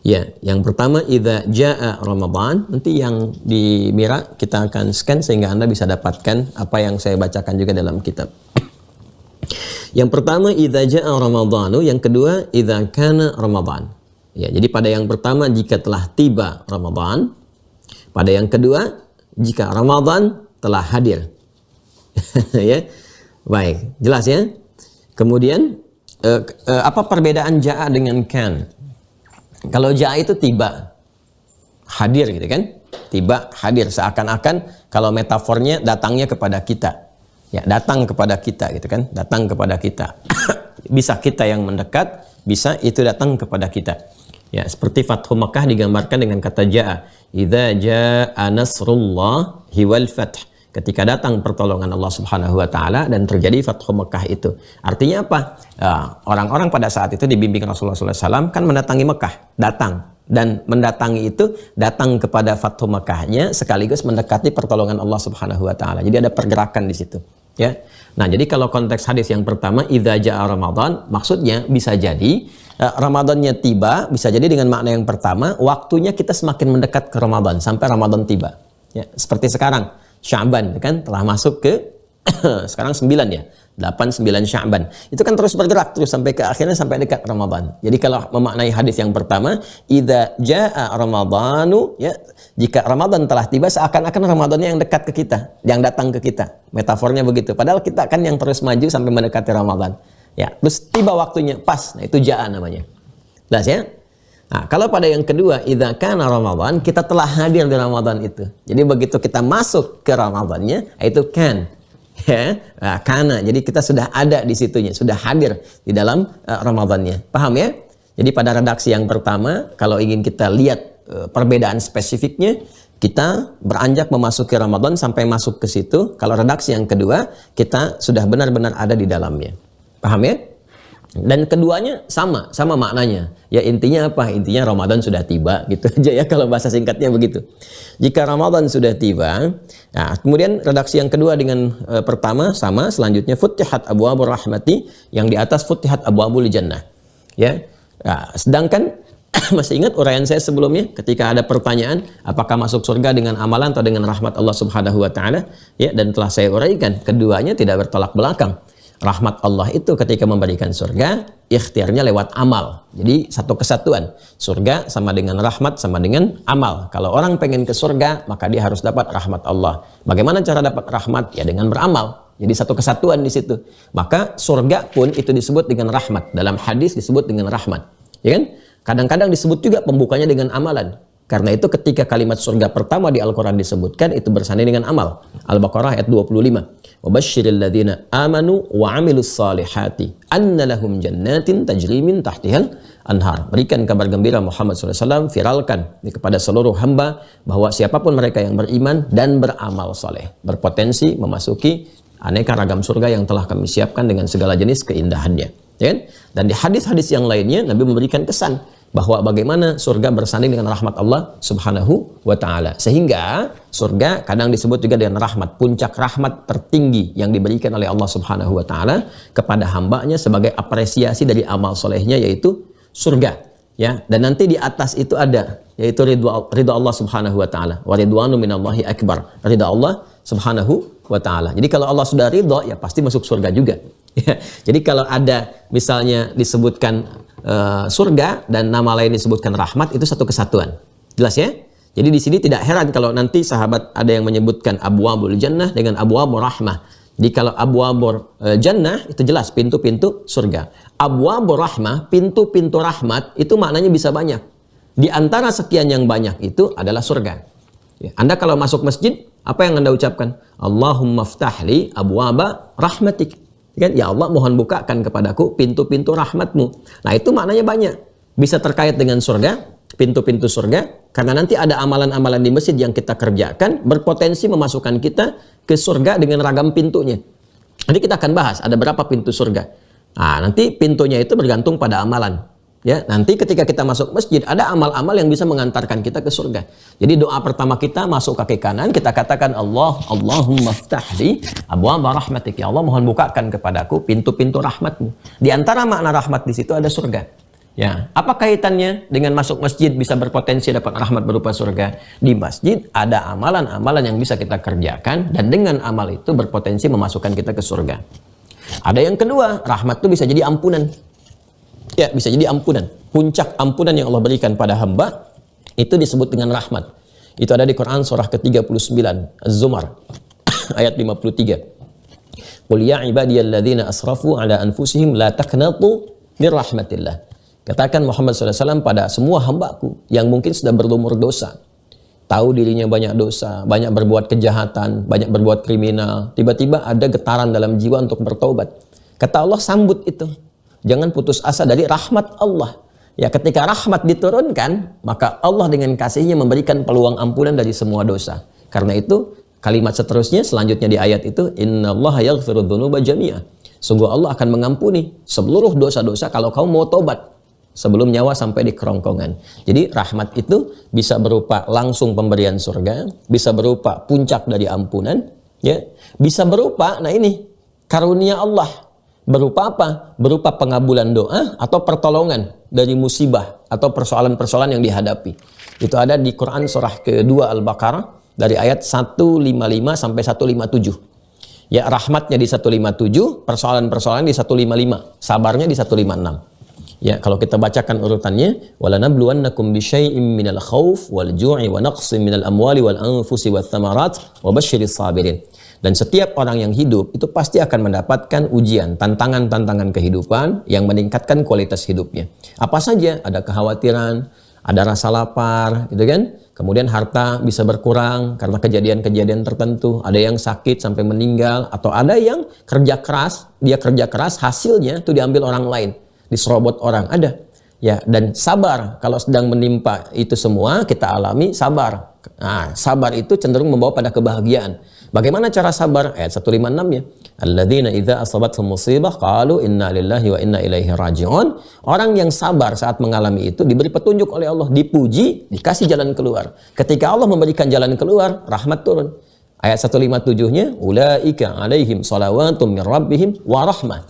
Ya, yang pertama idza jaa Ramadan, nanti yang di Mira kita akan scan sehingga Anda bisa dapatkan apa yang saya bacakan juga dalam kitab. Yang pertama idza jaa Ramadanu, yang kedua idza kana Ramadan. Ya, jadi pada yang pertama jika telah tiba Ramadan, pada yang kedua jika Ramadan telah hadir. Ya, baik, jelas ya. Kemudian apa perbedaan jaa dengan kan? Kalau jaa itu tiba, hadir gitu kan? Tiba, hadir, seakan-akan kalau metafornya datangnya kepada kita. Ya, datang kepada kita gitu kan? Datang kepada kita. Bisa kita yang mendekat, bisa itu datang kepada kita. Ya, seperti Fathu Makkah digambarkan dengan kata jaa. Idza jaa nasrullahi wal fath. Ketika datang pertolongan Allah Subhanahu wa taala dan terjadi Fathu Mekah itu. Artinya apa? Orang-orang pada saat itu dibimbing Rasulullah SAW kan mendatangi Mekah, datang. Dan mendatangi itu datang kepada Fathu Mekahnya sekaligus mendekati pertolongan Allah Subhanahu wa taala. Jadi ada pergerakan di situ, ya. Nah, jadi kalau konteks hadis yang pertama idza jaa Ramadan, maksudnya bisa jadi Ramadannya tiba, bisa jadi dengan makna yang pertama, waktunya kita semakin mendekat ke Ramadan sampai Ramadan tiba. Ya, seperti sekarang Sya'ban kan telah masuk ke sekarang 9 ya, 8 9 Sya'ban. Itu kan terus bergerak terus sampai ke akhirnya sampai dekat Ramadan. Jadi kalau memaknai hadis yang pertama, idza jaa Ramadanu, ya, jika Ramadan telah tiba seakan-akan Ramadannya yang dekat ke kita, yang datang ke kita. Metafornya begitu. Padahal kita kan yang terus maju sampai mendekati Ramadan. Ya, terus tiba waktunya pas. Nah, itu jaa namanya. Jelas ya? Nah, kalau pada yang kedua, idza kana Ramadan, kita telah hadir di Ramadan itu. Jadi begitu kita masuk ke Ramadannya, itu kan. Ya, nah, kana. Jadi kita sudah ada di situnya, sudah hadir di dalam Ramadannya. Paham ya? Jadi pada redaksi yang pertama, kalau ingin kita lihat perbedaan spesifiknya, kita beranjak memasuki Ramadan sampai masuk ke situ. Kalau redaksi yang kedua, kita sudah benar-benar ada di dalamnya. Paham ya? Dan keduanya sama maknanya. Ya, intinya apa? Intinya Ramadan sudah tiba, gitu aja ya kalau bahasa singkatnya begitu. Jika Ramadan sudah tiba, nah kemudian redaksi yang kedua dengan pertama sama, selanjutnya Futihat abwabur rahmati, yang di atas Futihat abwabul jannah. Ya. Nah, sedangkan masih ingat uraian saya sebelumnya ketika ada pertanyaan apakah masuk surga dengan amalan atau dengan rahmat Allah Subhanahu wa taala? Ya, dan telah saya uraikan keduanya tidak bertolak belakang. Rahmat Allah itu ketika memberikan surga, ikhtiarnya lewat amal. Jadi satu kesatuan. Surga sama dengan rahmat, sama dengan amal. Kalau orang pengen ke surga, maka dia harus dapat rahmat Allah. Bagaimana cara dapat rahmat? Ya dengan beramal. Jadi satu kesatuan di situ. Maka surga pun itu disebut dengan rahmat. Dalam hadis disebut dengan rahmat. Ya kan? Kadang-kadang disebut juga pembukanya dengan amalan. Karena itu ketika kalimat surga pertama di Al-Quran disebutkan, itu bersanding dengan amal. Al-Baqarah ayat 25. وَبَشِّرِ الَّذِينَ آمَنُوا وَعَمِلُوا الصَّالِحَاتِ أَنَّ لَهُمْ جَنَّاتٍ تَجْرِي مِنْ تَحْتِهَا الْأَنْهَارُ. Berikan kabar gembira Muhammad SAW, viralkan kepada seluruh hamba bahwa siapapun mereka yang beriman dan beramal soleh, berpotensi memasuki aneka ragam surga yang telah kami siapkan dengan segala jenis keindahannya. Ya kan? Dan di hadis-hadis yang lainnya, Nabi memberikan kesan bahwa bagaimana surga bersanding dengan rahmat Allah Subhanahu wa ta'ala. Sehingga surga kadang disebut juga dengan rahmat, puncak rahmat tertinggi yang diberikan oleh Allah Subhanahu wa ta'ala kepada hambanya sebagai apresiasi dari amal solehnya, yaitu surga. Ya, dan nanti di atas itu ada, yaitu ridha Allah Subhanahu wa ta'ala. Wa ridwanu minallahi akbar. Ridha Allah Subhanahu wa ta'ala. Jadi kalau Allah sudah ridho, ya pasti masuk surga juga. Ya. Jadi kalau ada misalnya disebutkan surga dan nama lain disebutkan rahmat, itu satu kesatuan. Jelas ya? Jadi di sini tidak heran kalau nanti sahabat ada yang menyebutkan abwabul jannah dengan abwabur rahmah. Jadi kalau abwabur jannah itu jelas pintu-pintu surga. Abwabur rahmah, pintu-pintu rahmat itu maknanya bisa banyak. Di antara sekian yang banyak itu adalah surga. Ya, Anda kalau masuk masjid, apa yang Anda ucapkan? Allahumma ftahli abwaba rahmatik. Kan? Ya Allah, mohon bukakan kepadaku pintu-pintu rahmatmu. Nah, itu maknanya banyak. Bisa terkait dengan surga, pintu-pintu surga, karena nanti ada amalan-amalan di masjid yang kita kerjakan, berpotensi memasukkan kita ke surga dengan ragam pintunya. Nanti kita akan bahas, ada berapa pintu surga. Nah, nanti pintunya itu bergantung pada amalan. Ya, nanti ketika kita masuk masjid, ada amal-amal yang bisa mengantarkan kita ke surga. Jadi doa pertama kita masuk kaki kanan, kita katakan Allahumma ftahli abwaaba rahmatik. Ya Allah, mohon bukakan kepadaku pintu-pintu rahmatmu. Di antara makna rahmat di situ ada surga. Ya, apa kaitannya dengan masuk masjid bisa berpotensi dapat rahmat berupa surga? Di masjid ada amalan-amalan yang bisa kita kerjakan dan dengan amal itu berpotensi memasukkan kita ke surga. Ada yang kedua, rahmat itu bisa jadi ampunan. Ya, bisa jadi ampunan. Puncak ampunan yang Allah berikan pada hamba itu disebut dengan rahmat. Itu ada di Quran surah ke-39 Az-Zumar ayat 53. Qul ya ibadiyalladzina asrafu ala anfusihim la taqnatu min rahmatillah. Katakan Muhammad SAW pada semua hambaku yang mungkin sudah berlumur dosa, tahu dirinya banyak dosa, banyak berbuat kejahatan, banyak berbuat kriminal, tiba-tiba ada getaran dalam jiwa untuk bertaubat. Kata Allah, sambut itu. Jangan putus asa dari rahmat Allah. Ya, ketika rahmat diturunkan, maka Allah dengan kasihnya memberikan peluang ampunan dari semua dosa. Karena itu, kalimat seterusnya, selanjutnya di ayat itu, innallaha yaghfiru dzunuba jami'a. Sungguh Allah akan mengampuni seluruh dosa-dosa kalau kamu mau tobat sebelum nyawa sampai di kerongkongan. Jadi rahmat itu bisa berupa langsung pemberian surga, bisa berupa puncak dari ampunan, ya, bisa berupa, nah ini karunia Allah. Berupa apa? Berupa pengabulan doa atau pertolongan dari musibah atau persoalan-persoalan yang dihadapi. Itu ada di Quran surah kedua Al-Baqarah dari ayat 155 sampai 157. Ya, rahmatnya di 157, persoalan-persoalan di 155, sabarnya di 156. Ya, kalau kita bacakan urutannya, walanabluwannakum bisyai'im minal khauf wal ju'i wa naqsim minal amwali wal anfusi wath thamarat wa basyiris sabirin. Dan setiap orang yang hidup itu pasti akan mendapatkan ujian, tantangan-tantangan kehidupan yang meningkatkan kualitas hidupnya. Apa saja? Ada kekhawatiran, ada rasa lapar, gitu kan? Kemudian harta bisa berkurang karena kejadian-kejadian tertentu. Ada yang sakit sampai meninggal, atau ada yang kerja keras, dia kerja keras, hasilnya itu diambil orang lain, diserobot orang. Ada. Ya, dan sabar kalau sedang menimpa itu semua kita alami, sabar. Nah, sabar itu cenderung membawa pada kebahagiaan. Bagaimana cara sabar? Ayat 156 ya. Alladzina idza asabathum musibah qalu inna lillahi wa inna ilaihi raji'un. Orang yang sabar saat mengalami itu diberi petunjuk oleh Allah, dipuji, dikasih jalan keluar. Ketika Allah memberikan jalan keluar, rahmat turun. Ayat 157-nya, ulaika alaihim salawatum min rabbihim wa rahmah.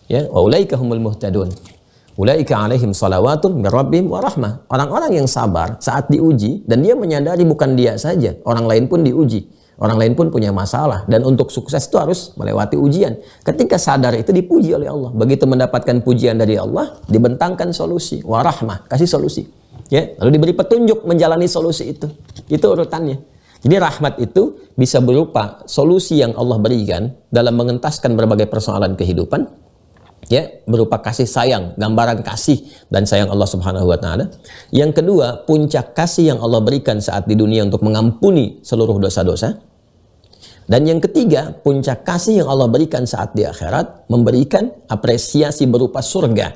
Ya, wa ulaika humul muhtadun. Ulaika alaihim salawatum min rabbihim wa rahmah. Orang-orang yang sabar saat diuji dan dia menyadari bukan dia saja, orang lain pun diuji. Orang lain pun punya masalah dan untuk sukses itu harus melewati ujian. Ketika sadar itu dipuji oleh Allah. Begitu mendapatkan pujian dari Allah, dibentangkan solusi, warahmah, kasih solusi. Ya, lalu diberi petunjuk menjalani solusi itu. Itu urutannya. Jadi rahmat itu bisa berupa solusi yang Allah berikan dalam mengentaskan berbagai persoalan kehidupan. Ya, berupa kasih sayang, gambaran kasih dan sayang Allah Subhanahu wa taala. Yang kedua, puncak kasih yang Allah berikan saat di dunia untuk mengampuni seluruh dosa-dosa. Dan yang ketiga, puncak kasih yang Allah berikan saat di akhirat, memberikan apresiasi berupa surga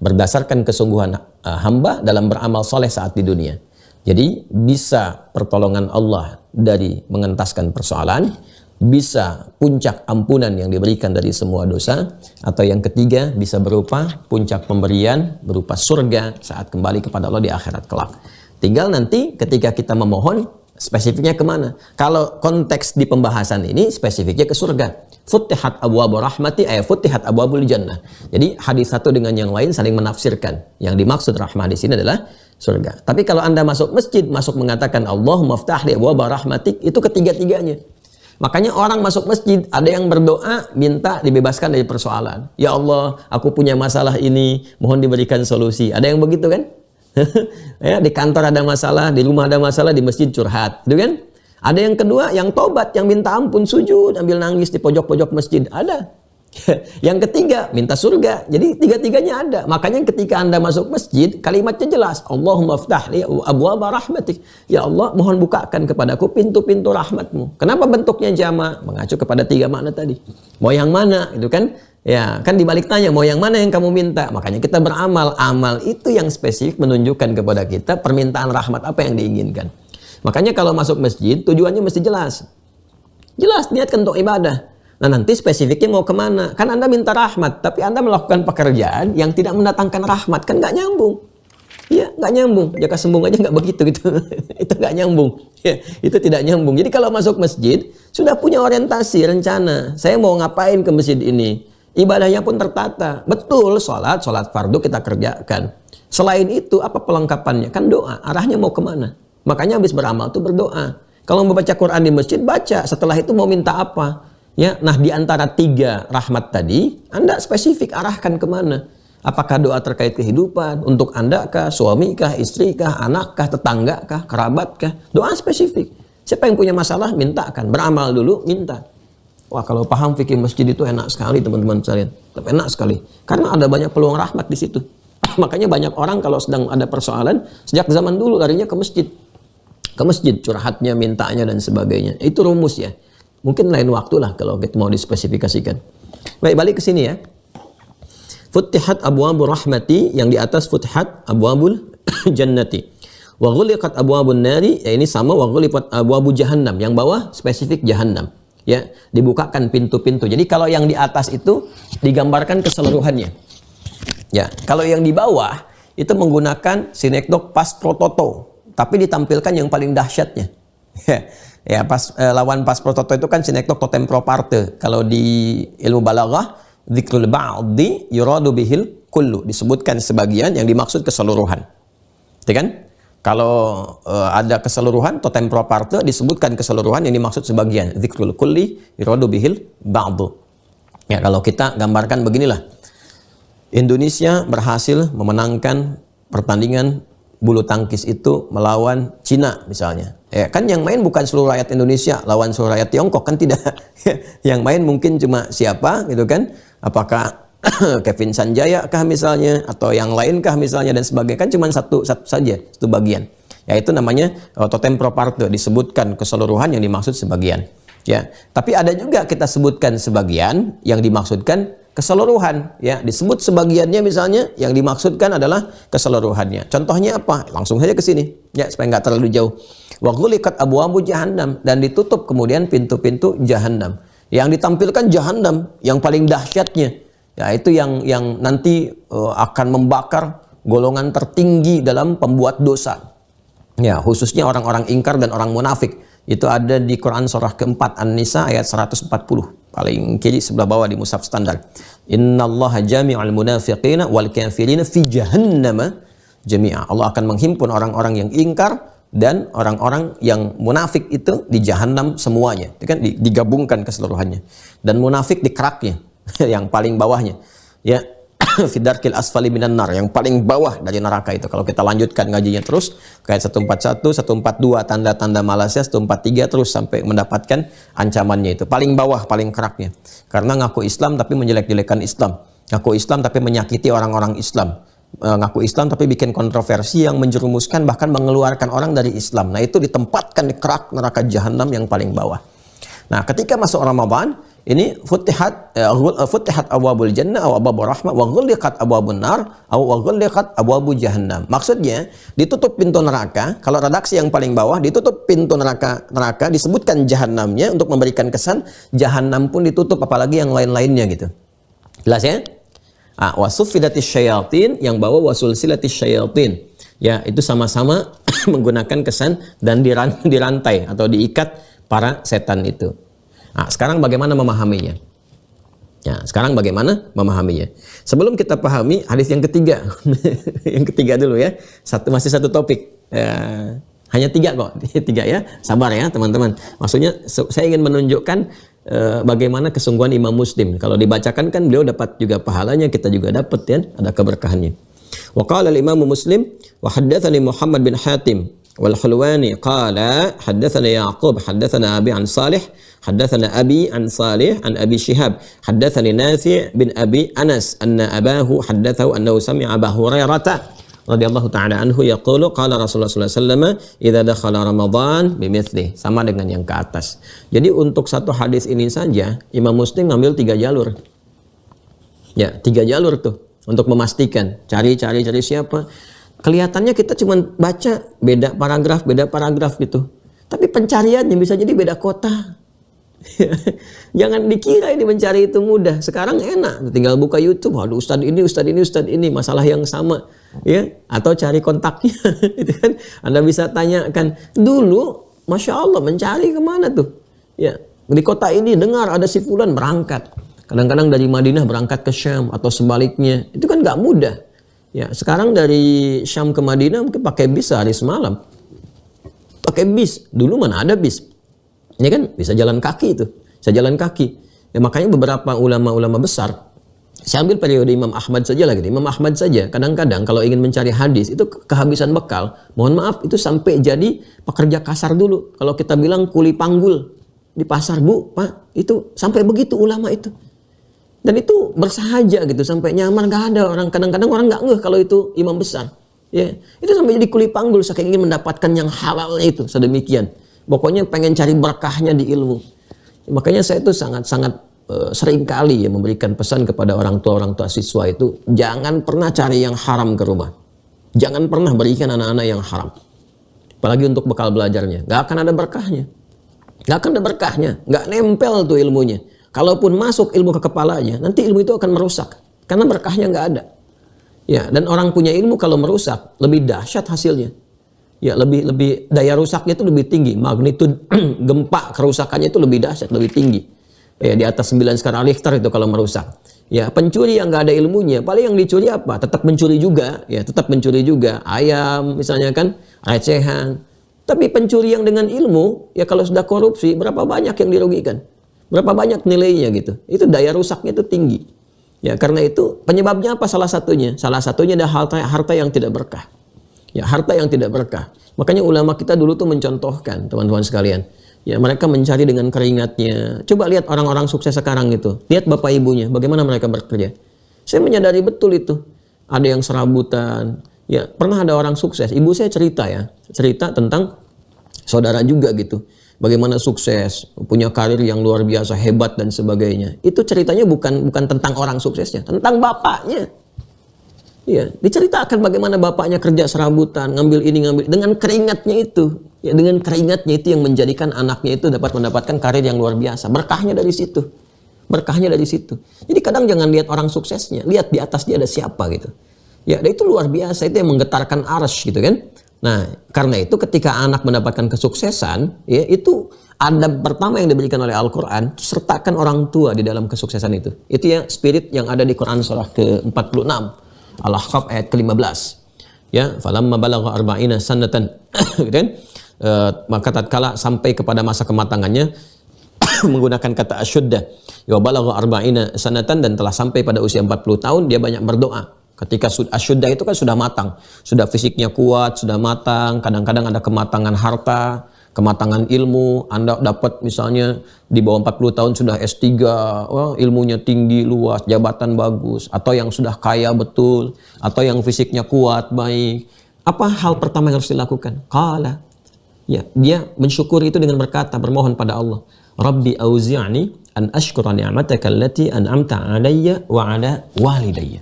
berdasarkan kesungguhan hamba dalam beramal soleh saat di dunia. Jadi bisa pertolongan Allah dari mengentaskan persoalan, bisa puncak ampunan yang diberikan dari semua dosa, atau yang ketiga bisa berupa puncak pemberian berupa surga saat kembali kepada Allah di akhirat kelak. Tinggal nanti ketika kita memohon, spesifiknya kemana? Kalau konteks di pembahasan ini spesifiknya ke surga. Futtihat abwabu rahmati ay futtihat abwabul jannah. Jadi hadis satu dengan yang lain saling menafsirkan. Yang dimaksud rahmah di sini adalah surga. Tapi kalau Anda masuk masjid, masuk mengatakan Allahumma ftah li abwaaba rahmatik, itu ketiga-tiganya. Makanya orang masuk masjid, ada yang berdoa minta dibebaskan dari persoalan. Ya Allah, aku punya masalah ini, mohon diberikan solusi. Ada yang begitu kan? Ya, di kantor ada masalah, di rumah ada masalah, di masjid curhat, gitu kan? Ada yang kedua, yang tobat, yang minta ampun, sujud, ambil nangis di pojok-pojok masjid. Ada. Yang ketiga, minta surga. Jadi tiga-tiganya ada. Makanya ketika Anda masuk masjid, kalimatnya jelas. Allahumma ftah li abwaaba rahmatik. Ya Allah, mohon bukakan kepadaku pintu-pintu rahmatmu. Kenapa bentuknya jama'? Mengacu kepada tiga makna tadi. Mau yang mana? Itu kan? Ya, kan dibalik tanya, mau yang mana yang kamu minta? Makanya kita beramal. Amal itu yang spesifik menunjukkan kepada kita permintaan rahmat apa yang diinginkan. Makanya kalau masuk masjid, tujuannya mesti jelas. Jelas, niatkan untuk ibadah. Nah nanti spesifiknya mau kemana? Kan Anda minta rahmat, tapi Anda melakukan pekerjaan yang tidak mendatangkan rahmat. Kan nggak nyambung. Iya, nggak nyambung. Jaka sembung aja nggak begitu gitu. Itu nggak nyambung. Ya, itu tidak nyambung. Jadi kalau masuk masjid, sudah punya orientasi, rencana. Saya mau ngapain ke masjid ini? Ibadahnya pun tertata. Betul, sholat fardu kita kerjakan. Selain itu, apa pelengkapannya? Kan doa. Arahnya mau kemana? Makanya habis beramal itu berdoa. Kalau mau baca Quran di masjid, baca. Setelah itu mau minta apa? Ya, nah di antara tiga rahmat tadi, Anda spesifik arahkan kemana? Apakah doa terkait kehidupan? Untuk Anda kah, suami kah, istri kah, anak kah, tetangga kah, kerabat kah? Doa spesifik. Siapa yang punya masalah, mintakan. Beramal dulu, minta. Wah, kalau paham fikih masjid itu enak sekali teman-teman sekalian. Enak sekali. Karena ada banyak peluang rahmat di situ. Makanya banyak orang kalau sedang ada persoalan, sejak zaman dulu larinya ke masjid. Ke masjid, curhatnya, mintanya, dan sebagainya. Itu rumus ya. Mungkin lain waktu lah kalau kita mau dispesifikasikan. Baik, balik ke sini ya. Futihat abwabur rahmati, yang di atas futihat abwabul jannati. Wa ghuliqat abwabun nari, ya ini sama wa ghuliqat abwabu jahannam. Yang bawah spesifik jahannam. Ya, dibukakan pintu-pintu. Jadi kalau yang di atas itu digambarkan keseluruhannya. Ya, kalau yang di bawah itu menggunakan sinekdok pas prototo, tapi ditampilkan yang paling dahsyatnya. Ya, lawan pas prototo itu kan sinekdok totem pro parte. Kalau di ilmu balaghah, dzikrul ba'di yuradu bihil kullu, disebutkan sebagian yang dimaksud keseluruhan. Ya kan? Kalau ada keseluruhan totem pro parte, disebutkan keseluruhan yang dimaksud sebagian. Dzikrul kulli yuradu bihil ba'du. Ya, kalau kita gambarkan beginilah. Indonesia berhasil memenangkan pertandingan bulu tangkis itu melawan Cina misalnya. Ya, kan yang main bukan seluruh rakyat Indonesia lawan seluruh rakyat Tiongkok, kan tidak. Yang main mungkin cuma siapa gitu kan? Apakah Kevin Sanjaya kah misalnya, atau yang lain kah misalnya, dan sebagainya. Kan cuma satu saja, satu bagian. Ya, itu namanya totem pro parte, disebutkan keseluruhan yang dimaksud sebagian. Ya, tapi ada juga kita sebutkan sebagian yang dimaksudkan keseluruhan, ya, disebut sebagiannya misalnya, yang dimaksudkan adalah keseluruhannya. Contohnya apa? Langsung saja ke sini, ya, supaya nggak terlalu jauh. Wa ghuliqat abwabu jahannam, dan ditutup kemudian pintu-pintu jahannam. Yang ditampilkan jahannam yang paling dahsyatnya, ya, itu yang nanti akan membakar golongan tertinggi dalam pembuat dosa. Ya, khususnya orang-orang ingkar dan orang munafik. Itu ada di Quran surah keempat An-Nisa ayat 140. Paling kiri sebelah bawah di mushaf standar. Innallaha jami'ul munafiqina wal kafirina fi jahannama jami'a. Allah akan menghimpun orang-orang yang ingkar dan orang-orang yang munafik itu di jahanam semuanya. Itu kan digabungkan keseluruhannya. Dan munafik di keraknya, yang paling bawahnya. Ya, fidarkil asfali minan nar, yang paling bawah dari neraka itu. Kalau kita lanjutkan ngajinya terus, kayak 141, 142 tanda-tanda Malaysia, 143 terus sampai mendapatkan ancamannya itu. Paling bawah, paling keraknya. Karena ngaku Islam tapi menjelek-jelekan Islam. Ngaku Islam tapi menyakiti orang-orang Islam. Ngaku Islam tapi bikin kontroversi yang menjerumuskan bahkan mengeluarkan orang dari Islam. Nah, itu ditempatkan di kerak neraka jahanam yang paling bawah. Nah, ketika masuk Ramadan, ini futihat abwabul jannah aw abwabur rahmah wa ghuliqat abwabun nar aw wa ghuliqat abwabu jahannam. Maksudnya ditutup pintu neraka. Kalau redaksi yang paling bawah, ditutup pintu neraka, disebutkan jahannamnya untuk memberikan kesan jahannam pun ditutup, apalagi yang lain-lainnya gitu. Jelas ya? Wasuffidatis syayatin, yang bawah wasulsilatis syayatin. Ya, itu sama-sama menggunakan kesan dan dirantai atau diikat para setan itu. Nah, sekarang bagaimana memahaminya? Ya, sekarang bagaimana memahaminya? Sebelum kita pahami hadis yang ketiga, yang ketiga dulu ya. Masih satu topik. Ya, Hanya 3 kok, 3 ya. Sabar ya teman-teman. Maksudnya saya ingin menunjukkan bagaimana kesungguhan Imam Muslim. Kalau dibacakan kan beliau dapat juga pahalanya, kita juga dapat ya, ada keberkahannya. Wa qala al-Imam Muslim wa haddatsani Muhammad bin Hatim wal Hulwani qala haddatsana Yaqub haddatsana Abi an Salih haddatsana Abi an Salih an Abi Shihab haddatsani Nafi' bin Abi Anas anna abahu haddatsahu annahu sami'a Abu Hurairah radhiyallahu ta'ala anhu yaqulu qala Rasulullah sallallahu alaihi wasallam idza dakhala Ramadan bimithli, sama dengan yang ke atas. Jadi untuk satu hadis ini saja Imam Muslim ngambil 3 jalur. Ya, 3 jalur tuh untuk memastikan cari siapa. Kelihatannya kita cuma baca beda paragraf gitu. Tapi pencariannya bisa jadi beda kota. Jangan dikira ini mencari itu mudah. Sekarang enak, tinggal buka YouTube. Waduh, ustadz ini masalah yang sama, ya. Atau cari kontaknya, gitu kan? Anda bisa tanyakan. Dulu, masya Allah, mencari kemana tuh? Ya, di kota ini dengar ada si fulan berangkat. Kadang-kadang dari Madinah berangkat ke Syam atau sebaliknya. Itu kan nggak mudah. Ya, sekarang dari Syam ke Madinah mungkin pakai bis sehari semalam. Pakai bis. Dulu mana ada bis? Ini kan bisa jalan kaki itu, bisa jalan kaki. Ya, makanya beberapa ulama-ulama besar, saya ambil periode Imam Ahmad saja lagi. Imam Ahmad saja kadang-kadang kalau ingin mencari hadis itu kehabisan bekal. Mohon maaf, itu sampai jadi pekerja kasar dulu. Kalau kita bilang kuli panggul di pasar, Bu, Pak, itu sampai begitu ulama itu. Dan itu bersahaja gitu, sampai nyamar, nggak ada orang. Kadang-kadang orang nggak ngeh kalau itu imam besar. Ya, itu sampai jadi kuli panggul saking ingin mendapatkan yang halalnya itu sedemikian. Pokoknya pengen cari berkahnya di ilmu. Makanya saya itu sangat-sangat sering kali ya memberikan pesan kepada orang tua siswa itu, jangan pernah cari yang haram ke rumah. Jangan pernah berikan anak-anak yang haram. Apalagi untuk bekal belajarnya. Gak akan ada berkahnya. Gak akan ada berkahnya. Gak nempel tuh ilmunya. Kalaupun masuk ilmu ke kepalanya, nanti ilmu itu akan merusak. Karena berkahnya gak ada. Ya, dan orang punya ilmu kalau merusak, lebih dahsyat hasilnya. Ya, lebih daya rusaknya itu lebih tinggi, magnitud gempa kerusakannya itu lebih dahsyat, lebih tinggi. Ya, di atas 9 skala Richter itu kalau merusak. Ya, pencuri yang nggak ada ilmunya, paling yang dicuri apa? Tetap mencuri juga, ya, tetap mencuri juga. Ayam misalnya kan, recehan. Tapi pencuri yang dengan ilmu, ya kalau sudah korupsi, berapa banyak yang dirugikan? Berapa banyak nilainya gitu. Itu daya rusaknya itu tinggi. Ya, karena itu penyebabnya apa salah satunya? Salah satunya adalah harta yang tidak berkah. Ya, harta yang tidak berkah. Makanya ulama kita dulu tuh mencontohkan, teman-teman sekalian. Ya, mereka mencari dengan keringatnya. Coba lihat orang-orang sukses sekarang itu. Lihat bapak ibunya, bagaimana mereka bekerja. Saya menyadari betul itu. Ada yang serabutan. Ya, pernah ada orang sukses. Ibu saya cerita ya. Cerita tentang saudara juga gitu. Bagaimana sukses, punya karir yang luar biasa, hebat dan sebagainya. Itu ceritanya bukan tentang orang suksesnya, tentang bapaknya. Ya, diceritakan bagaimana bapaknya kerja serabutan, ngambil ini, ngambil dengan keringatnya itu. Ya, dengan keringatnya itu yang menjadikan anaknya itu dapat mendapatkan karir yang luar biasa. Berkahnya dari situ. Berkahnya dari situ. Jadi kadang jangan lihat orang suksesnya, lihat di atas dia ada siapa gitu. Ya, dan itu luar biasa, itu yang menggetarkan arsy gitu kan. Nah, karena itu ketika anak mendapatkan kesuksesan, ya itu adab pertama yang diberikan oleh Al-Quran, sertakan orang tua di dalam kesuksesan itu. Itu ya spirit yang ada di Quran surah ke-46. Al-Ahqaf ayat ke-15. Ya, falamma balagha arba'ina sanatan. Gitu kan? Maka tatkala sampai kepada masa kematangannya menggunakan kata asyudda. Ya balagha arba'ina sanatan, dan telah sampai pada usia 40 tahun dia banyak berdoa. Ketika asyudda itu kan sudah matang, sudah fisiknya kuat, sudah matang, kadang-kadang ada kematangan harta, kematangan ilmu. Anda dapat misalnya di bawah 40 tahun sudah S3, wah, ilmunya tinggi, luas, jabatan bagus, atau yang sudah kaya betul, atau yang fisiknya kuat, baik. Apa hal pertama yang harus dilakukan? Qala. Ya, dia mensyukuri itu dengan berkata, bermohon pada Allah, Rabbi auzi'ni an ashkura ni'mataka allati an'amta 'alayya wa 'ala walidayya.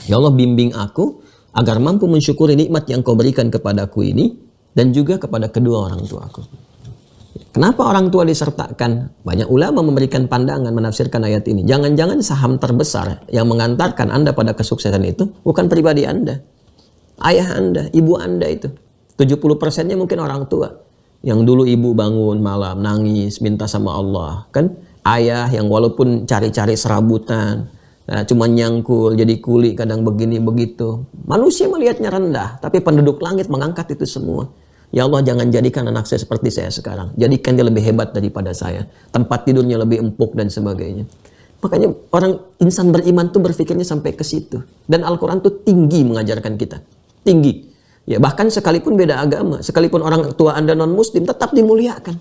Ya Allah, bimbing aku agar mampu mensyukuri nikmat yang kau berikan kepadaku ini dan juga kepada kedua orang tuaku. Kenapa orang tua disertakan? Banyak ulama memberikan pandangan menafsirkan ayat ini. Jangan-jangan saham terbesar yang mengantarkan Anda pada kesuksesan itu bukan pribadi Anda. Ayah Anda, ibu Anda itu. 70%-nya mungkin orang tua. Yang dulu ibu bangun malam, nangis, minta sama Allah. Kan ayah yang walaupun cari-cari serabutan, nah, cuma nyangkul, jadi kuli, kadang begini begitu. Manusia melihatnya rendah, tapi penduduk langit mengangkat itu semua. Ya Allah, jangan jadikan anak saya seperti saya sekarang. Jadikan dia lebih hebat daripada saya. Tempat tidurnya lebih empuk dan sebagainya. Makanya orang insan beriman tuh berpikirnya sampai ke situ. Dan Al-Quran tuh tinggi mengajarkan kita. Tinggi. Ya, bahkan sekalipun beda agama, sekalipun orang tua Anda non-muslim, tetap dimuliakan.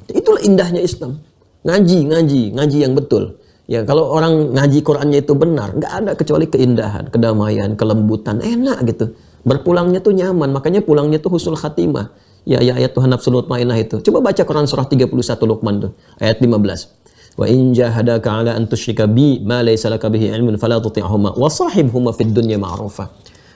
Itulah indahnya Islam. Ngaji yang betul. Ya, kalau orang ngaji Qurannya itu benar, nggak ada kecuali keindahan, kedamaian, kelembutan, enak gitu. Berpulangnya tuh nyaman, makanya pulangnya tuh husnul khatimah. Ya ayat Tuhan nafsul mutmainnah itu. Coba baca Quran surah 31 Luqman tuh, ayat 15. Wa in jahadaka ala an tusyrika bi ma laysa laka bihi ilmun fala tuti'huma wa sahibhuma fid dunya ma'rufa.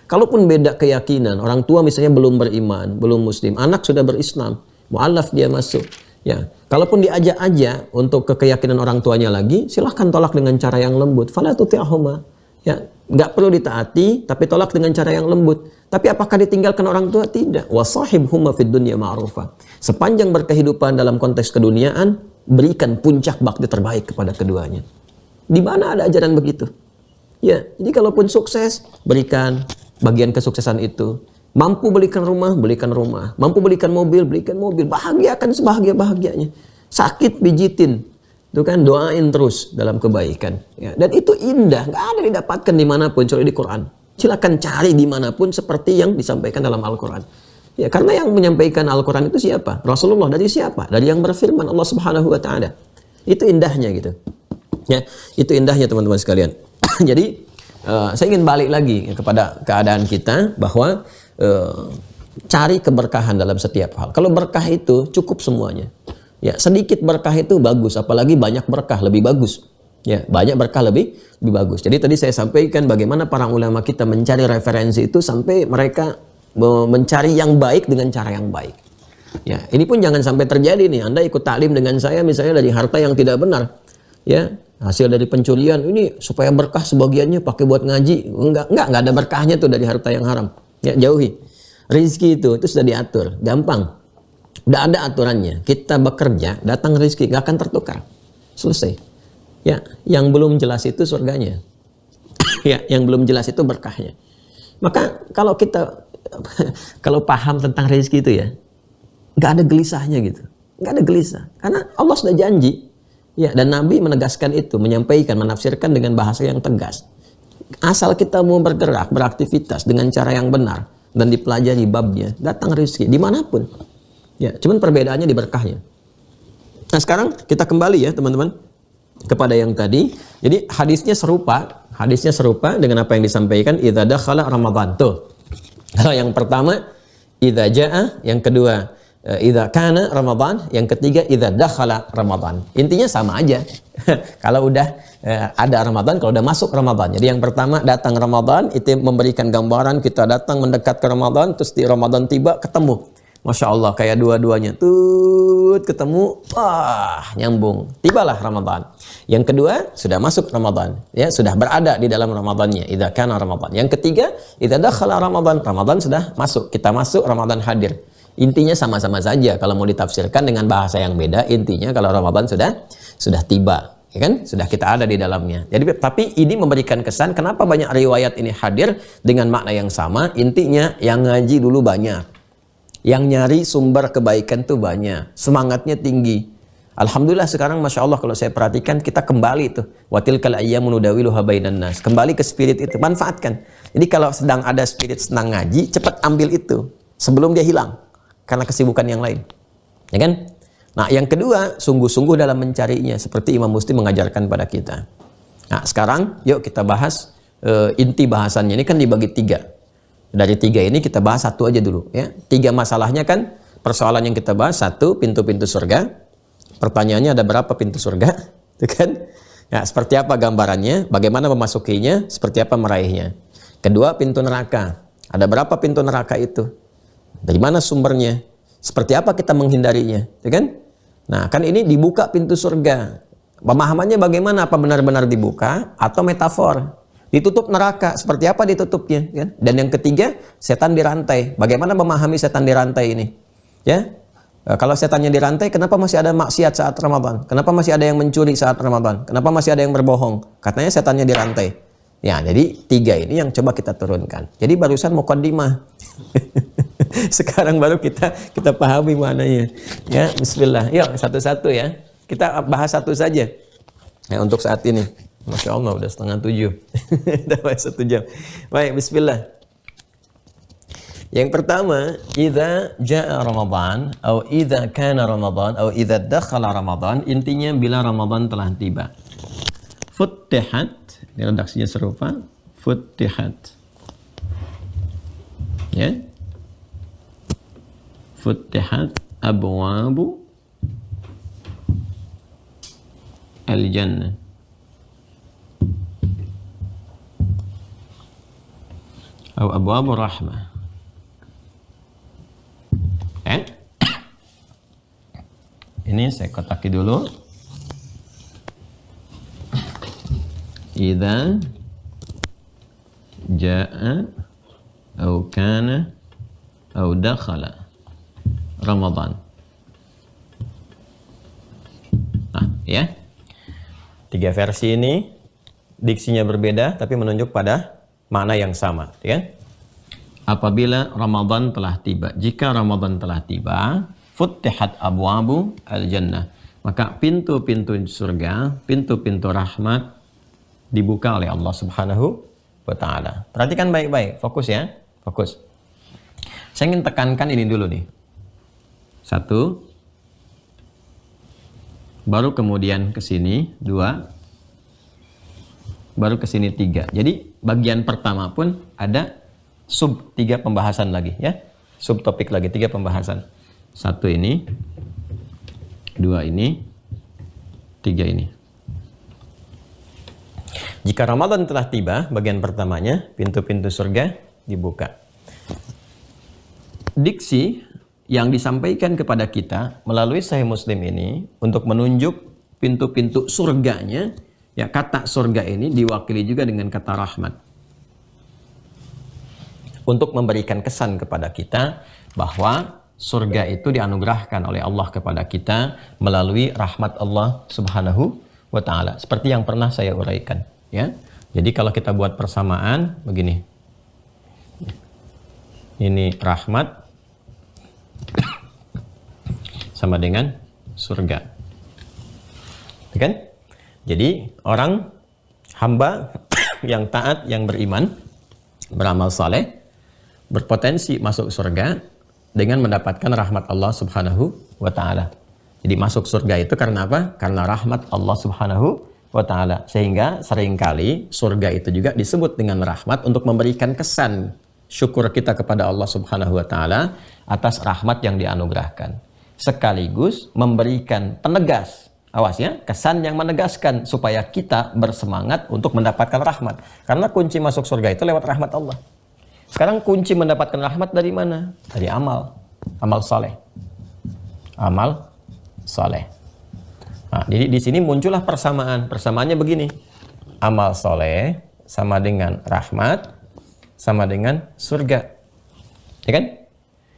Kalaupun beda keyakinan, orang tua misalnya belum beriman, belum muslim, anak sudah berislam, mu'allaf dia masuk. Ya, kalaupun diajak aja untuk ke keyakinan orang tuanya lagi, silahkan tolak dengan cara yang lembut. Fala tuti'huma. Ya, nggak perlu ditaati, tapi tolak dengan cara yang lembut. Tapi apakah ditinggalkan orang tua? Tidak. Wasahibhuma fid dunya ma'rufa. Sepanjang berkehidupan dalam konteks keduniaan, berikan puncak bakti terbaik kepada keduanya. Di mana ada ajaran begitu? Ya, jadi kalaupun sukses, berikan bagian kesuksesan itu. Mampu belikan rumah, belikan rumah. Mampu belikan mobil, belikan mobil. Bahagiakan sebahagia-bahagianya. Sakit, pijitin. Itu kan, doain terus dalam kebaikan. Ya, dan itu indah. Nggak ada didapatkan dimanapun, kecuali di Quran. Silakan cari dimanapun seperti yang disampaikan dalam Al-Quran. Ya, karena yang menyampaikan Al-Quran itu siapa? Rasulullah. Dari siapa? Dari yang berfirman Allah Subhanahu wa Ta'ala. Itu indahnya gitu. Ya, itu indahnya teman-teman sekalian. Jadi, saya ingin balik lagi kepada keadaan kita bahwa cari keberkahan dalam setiap hal. Kalau berkah itu cukup semuanya. Ya, sedikit berkah itu bagus, apalagi banyak berkah lebih bagus. Ya, banyak berkah lebih bagus. Jadi tadi saya sampaikan bagaimana para ulama kita mencari referensi itu sampai mereka mencari yang baik dengan cara yang baik. Ya, ini pun jangan sampai terjadi nih. Anda ikut taklim dengan saya misalnya dari harta yang tidak benar. Ya, hasil dari pencurian ini supaya berkah sebagiannya pakai buat ngaji. Enggak ada berkahnya tuh dari harta yang haram. Ya, jauhi. Rizki itu sudah diatur, gampang. Udah ada aturannya. Kita bekerja, datang rizki, nggak akan tertukar. Selesai. Ya, yang belum jelas itu surganya. Ya, yang belum jelas itu berkahnya. Maka kalau kita kalau paham tentang rizki itu ya, nggak ada gelisahnya gitu. Nggak ada gelisah. Karena Allah sudah janji. Ya, dan Nabi menegaskan itu, menyampaikan, menafsirkan dengan bahasa yang tegas. Asal kita mau bergerak, beraktivitas dengan cara yang benar dan dipelajari babnya, datang rezeki dimanapun. Ya, cuman perbedaannya di berkahnya. Nah, sekarang kita kembali ya teman-teman kepada yang tadi. Jadi hadisnya serupa dengan apa yang disampaikan idza dakhala Ramadan tuh. Kalau yang pertama idza jaa, yang kedua idza kana Ramadan, yang ketiga idza dakhala Ramadan. Intinya sama aja. Kalau udah ada Ramadan, kalau udah masuk Ramadan. Jadi yang pertama datang Ramadan, itu memberikan gambaran kita datang mendekat ke Ramadan, terus di Ramadan tiba ketemu. Masya Allah, kayak dua-duanya ketemu, nyambung. Tibalah Ramadan. Yang kedua, sudah masuk Ramadan. Ya, sudah berada di dalam Ramadannya. Idza kana Ramadan. Yang ketiga, idza dakhala Ramadan. Ramadan sudah masuk. Kita masuk, Ramadan hadir. Intinya sama-sama saja. Kalau mau ditafsirkan dengan bahasa yang beda, intinya kalau Ramadan sudah tiba. Ya kan? Sudah kita ada di dalamnya. Jadi, tapi ini memberikan kesan kenapa banyak riwayat ini hadir dengan makna yang sama. Intinya yang ngaji dulu banyak. Yang nyari sumber kebaikan tuh banyak. Semangatnya tinggi. Alhamdulillah sekarang Masya Allah kalau saya perhatikan kita kembali tuh. Watilkal ayyamu nudawiluha bainan nas. Kembali ke spirit itu. Manfaatkan. Jadi kalau sedang ada spirit senang ngaji, cepat ambil itu. Sebelum dia hilang. Karena kesibukan yang lain. Ya kan? Nah yang kedua, sungguh-sungguh dalam mencarinya. Seperti Imam Muslim mengajarkan pada kita. Nah sekarang yuk kita bahas inti bahasannya. Ini kan dibagi 3. Dari 3 ini kita bahas satu aja dulu ya. 3 masalahnya kan persoalan yang kita bahas. 1, pintu-pintu surga. Pertanyaannya ada berapa pintu surga? Itu kan? Ya, seperti apa gambarannya? Bagaimana memasukinya? Seperti apa meraihnya? Kedua, pintu neraka. Ada berapa pintu neraka itu? Dari mana sumbernya? Seperti apa kita menghindarinya? Itu kan? Nah, kan ini dibuka pintu surga. Pemahamannya bagaimana? Apa benar-benar dibuka atau metafor? Ditutup neraka, seperti apa ditutupnya? Kan? Dan yang ketiga, setan dirantai. Bagaimana memahami setan dirantai ini? Ya, kalau setannya dirantai, kenapa masih ada maksiat saat Ramadan? Kenapa masih ada yang mencuri saat Ramadan? Kenapa masih ada yang berbohong? Katanya setannya dirantai. Ya, jadi 3 ini yang coba kita turunkan. Jadi barusan muqaddimah. Sekarang baru kita pahami maknanya. Ya, bismillah. Yuk satu-satu ya. Kita bahas satu saja. Ya, untuk saat ini. Masya Allah udah 6:30. Udah 1 jam. Baik, bismillah. Yang pertama, idza jaa Ramadan atau idza kana Ramadan atau idza dakhala Ramadan, intinya bila Ramadan telah tiba. Futtihat, ini redaksinya serupa, futtihat. Ya. Futtihat abwabu al-jannah. Atau abwabu rahmah. Ini saya kotaki dulu. Idza jaa atau kana atau dakhala Ramadan. Nah, ya. 3 versi ini diksinya berbeda tapi menunjuk pada makna yang sama, ya. Apabila Ramadan telah tiba, jika Ramadan telah tiba, futtihat abwabu al-jannah, maka pintu-pintu surga, pintu-pintu rahmat dibuka oleh Allah Subhanahu wa taala. Perhatikan baik-baik, fokus ya, fokus. Saya ingin tekankan ini dulu nih. 1, baru kemudian ke sini 2, baru ke sini 3. Jadi bagian pertama pun ada sub 3 pembahasan lagi ya. Subtopik lagi 3 pembahasan. 1 ini, 2 ini, 3 ini. Jika Ramadan telah tiba, bagian pertamanya, pintu-pintu surga dibuka. Diksi yang disampaikan kepada kita melalui Sahih Muslim ini untuk menunjuk pintu-pintu surganya, ya, kata surga ini diwakili juga dengan kata rahmat. Untuk memberikan kesan kepada kita bahwa surga itu dianugerahkan oleh Allah kepada kita melalui rahmat Allah Subhanahu wa taala. Seperti yang pernah saya uraikan, ya. Jadi kalau kita buat persamaan begini. Ini rahmat sama dengan surga. Kan? Jadi orang hamba yang taat, yang beriman, beramal saleh, berpotensi masuk surga dengan mendapatkan rahmat Allah Subhanahu wa taala. Jadi masuk surga itu karena apa? Karena rahmat Allah Subhanahu wa taala. Sehingga seringkali surga itu juga disebut dengan rahmat untuk memberikan kesan syukur kita kepada Allah Subhanahu wa taala atas rahmat yang dianugerahkan. Sekaligus memberikan penegas, awas ya, kesan yang menegaskan supaya kita bersemangat untuk mendapatkan rahmat. Karena kunci masuk surga itu lewat rahmat Allah. Sekarang kunci mendapatkan rahmat dari mana? Dari amal saleh. Amal saleh. Nah, jadi di sini muncullah persamaan. Persamaannya begini. Amal saleh sama dengan rahmat sama dengan surga. Ya kan?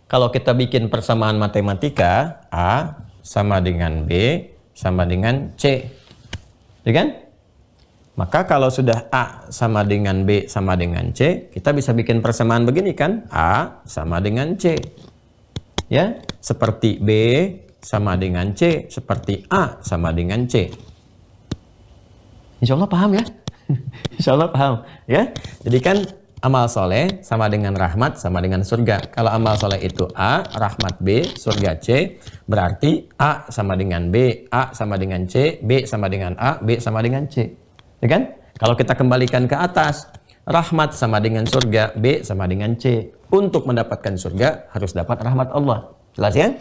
Kalau kita bikin persamaan matematika, A sama dengan B sama dengan C. Ya kan? Maka kalau sudah A sama dengan B sama dengan C, kita bisa bikin persamaan begini kan? A sama dengan C. Ya, seperti B sama dengan C, seperti A sama dengan C. Insya Allah paham ya? Insya Allah paham ya? Jadi kan amal soleh sama dengan rahmat sama dengan surga. Kalau amal soleh itu A, rahmat B, surga C, berarti A sama dengan B, A sama dengan C, B sama dengan A, B sama dengan C. Ya kan? Kalau kita kembalikan ke atas, rahmat sama dengan surga, B sama dengan C. Untuk mendapatkan surga harus dapat rahmat Allah. Jelas ya?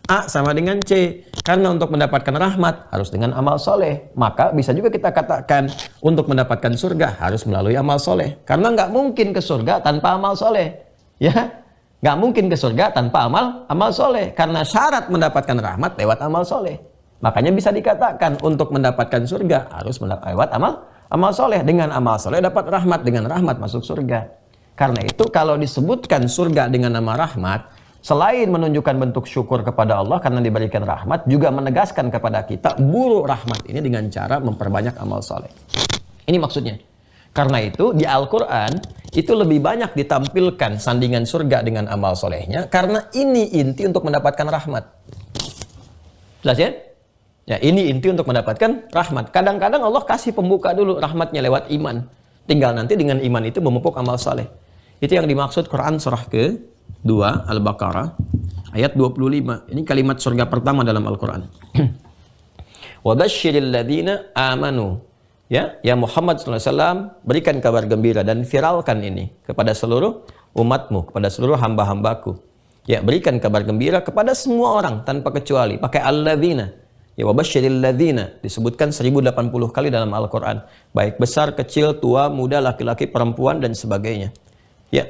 A sama dengan C. Karena untuk mendapatkan rahmat harus dengan amal soleh. Maka bisa juga kita katakan untuk mendapatkan surga harus melalui amal soleh. Karena nggak mungkin ke surga tanpa amal soleh. Ya, nggak mungkin ke surga tanpa amal soleh. Karena syarat mendapatkan rahmat lewat amal soleh. Makanya bisa dikatakan untuk mendapatkan surga harus lewat amal soleh. Dengan amal soleh dapat rahmat, dengan rahmat masuk surga. Karena itu kalau disebutkan surga dengan nama rahmat, selain menunjukkan bentuk syukur kepada Allah karena diberikan rahmat, juga menegaskan kepada kita buru rahmat ini dengan cara memperbanyak amal soleh. Ini maksudnya. Karena itu di Al-Quran itu lebih banyak ditampilkan sandingan surga dengan amal solehnya, karena ini inti untuk mendapatkan rahmat. Jelas ya? Ya, ini inti untuk mendapatkan rahmat. Kadang-kadang Allah kasih pembuka dulu rahmatnya lewat iman. Tinggal nanti dengan iman itu memupuk amal soleh. Itu yang dimaksud Quran surah ke-2 Al-Baqarah ayat 25. Ini kalimat surga pertama dalam Al-Quran. Wa basyiril ladzina amanu. Ya Muhammad SAW, berikan kabar gembira dan viralkan ini kepada seluruh umatmu, kepada seluruh hamba-hambaku. Ya, berikan kabar gembira kepada semua orang tanpa kecuali. Pakai alladzina. Ya, wabasyiril ladzina disebutkan 1080 kali dalam Al-Quran. Baik besar, kecil, tua, muda, laki-laki, perempuan, dan sebagainya. Ya,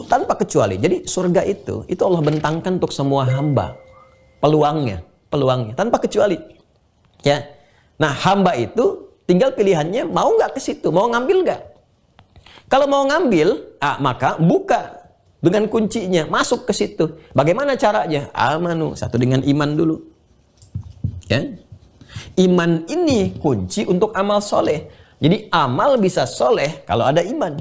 tanpa kecuali. Jadi surga itu Allah bentangkan untuk semua hamba. Peluangnya, tanpa kecuali. Ya, nah hamba itu tinggal pilihannya mau nggak ke situ, mau ngambil nggak? Kalau mau ngambil, maka buka dengan kuncinya, masuk ke situ. Bagaimana caranya? Amanu, satu dengan iman dulu. Ya, iman ini kunci untuk amal soleh. Jadi amal bisa soleh kalau ada iman.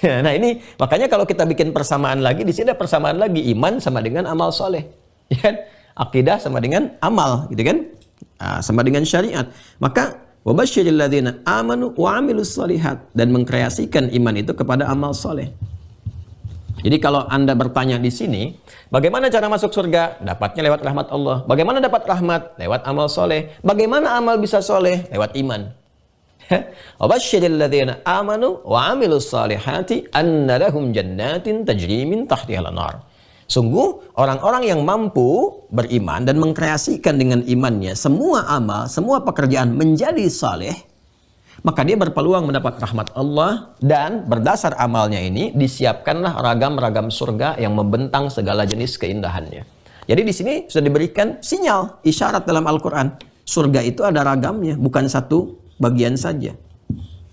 Nah ini makanya kalau kita bikin persamaan lagi, di sini ada persamaan lagi, iman sama dengan amal soleh. Ya, akidah sama dengan amal, gitu kan? Sama dengan syariat. Maka wabasyiril ladzina amanu wa amilus shalihat, dan mengkreasikan iman itu kepada amal soleh. Jadi kalau Anda bertanya di sini, bagaimana cara masuk surga? Dapatnya lewat rahmat Allah. Bagaimana dapat rahmat? Lewat amal soleh. Bagaimana amal bisa soleh? Lewat iman. Wabasyiril ladzina amanu wa amilus salihati anna lahum jannatin tajri min tahtihal anhar. Sungguh orang-orang yang mampu beriman dan mengkreasikan dengan imannya semua amal, semua pekerjaan menjadi saleh, maka dia berpeluang mendapat rahmat Allah, dan berdasar amalnya ini disiapkanlah ragam-ragam surga yang membentang segala jenis keindahannya. Jadi di sini sudah diberikan sinyal, isyarat dalam Al-Quran. Surga itu ada ragamnya, bukan satu bagian saja.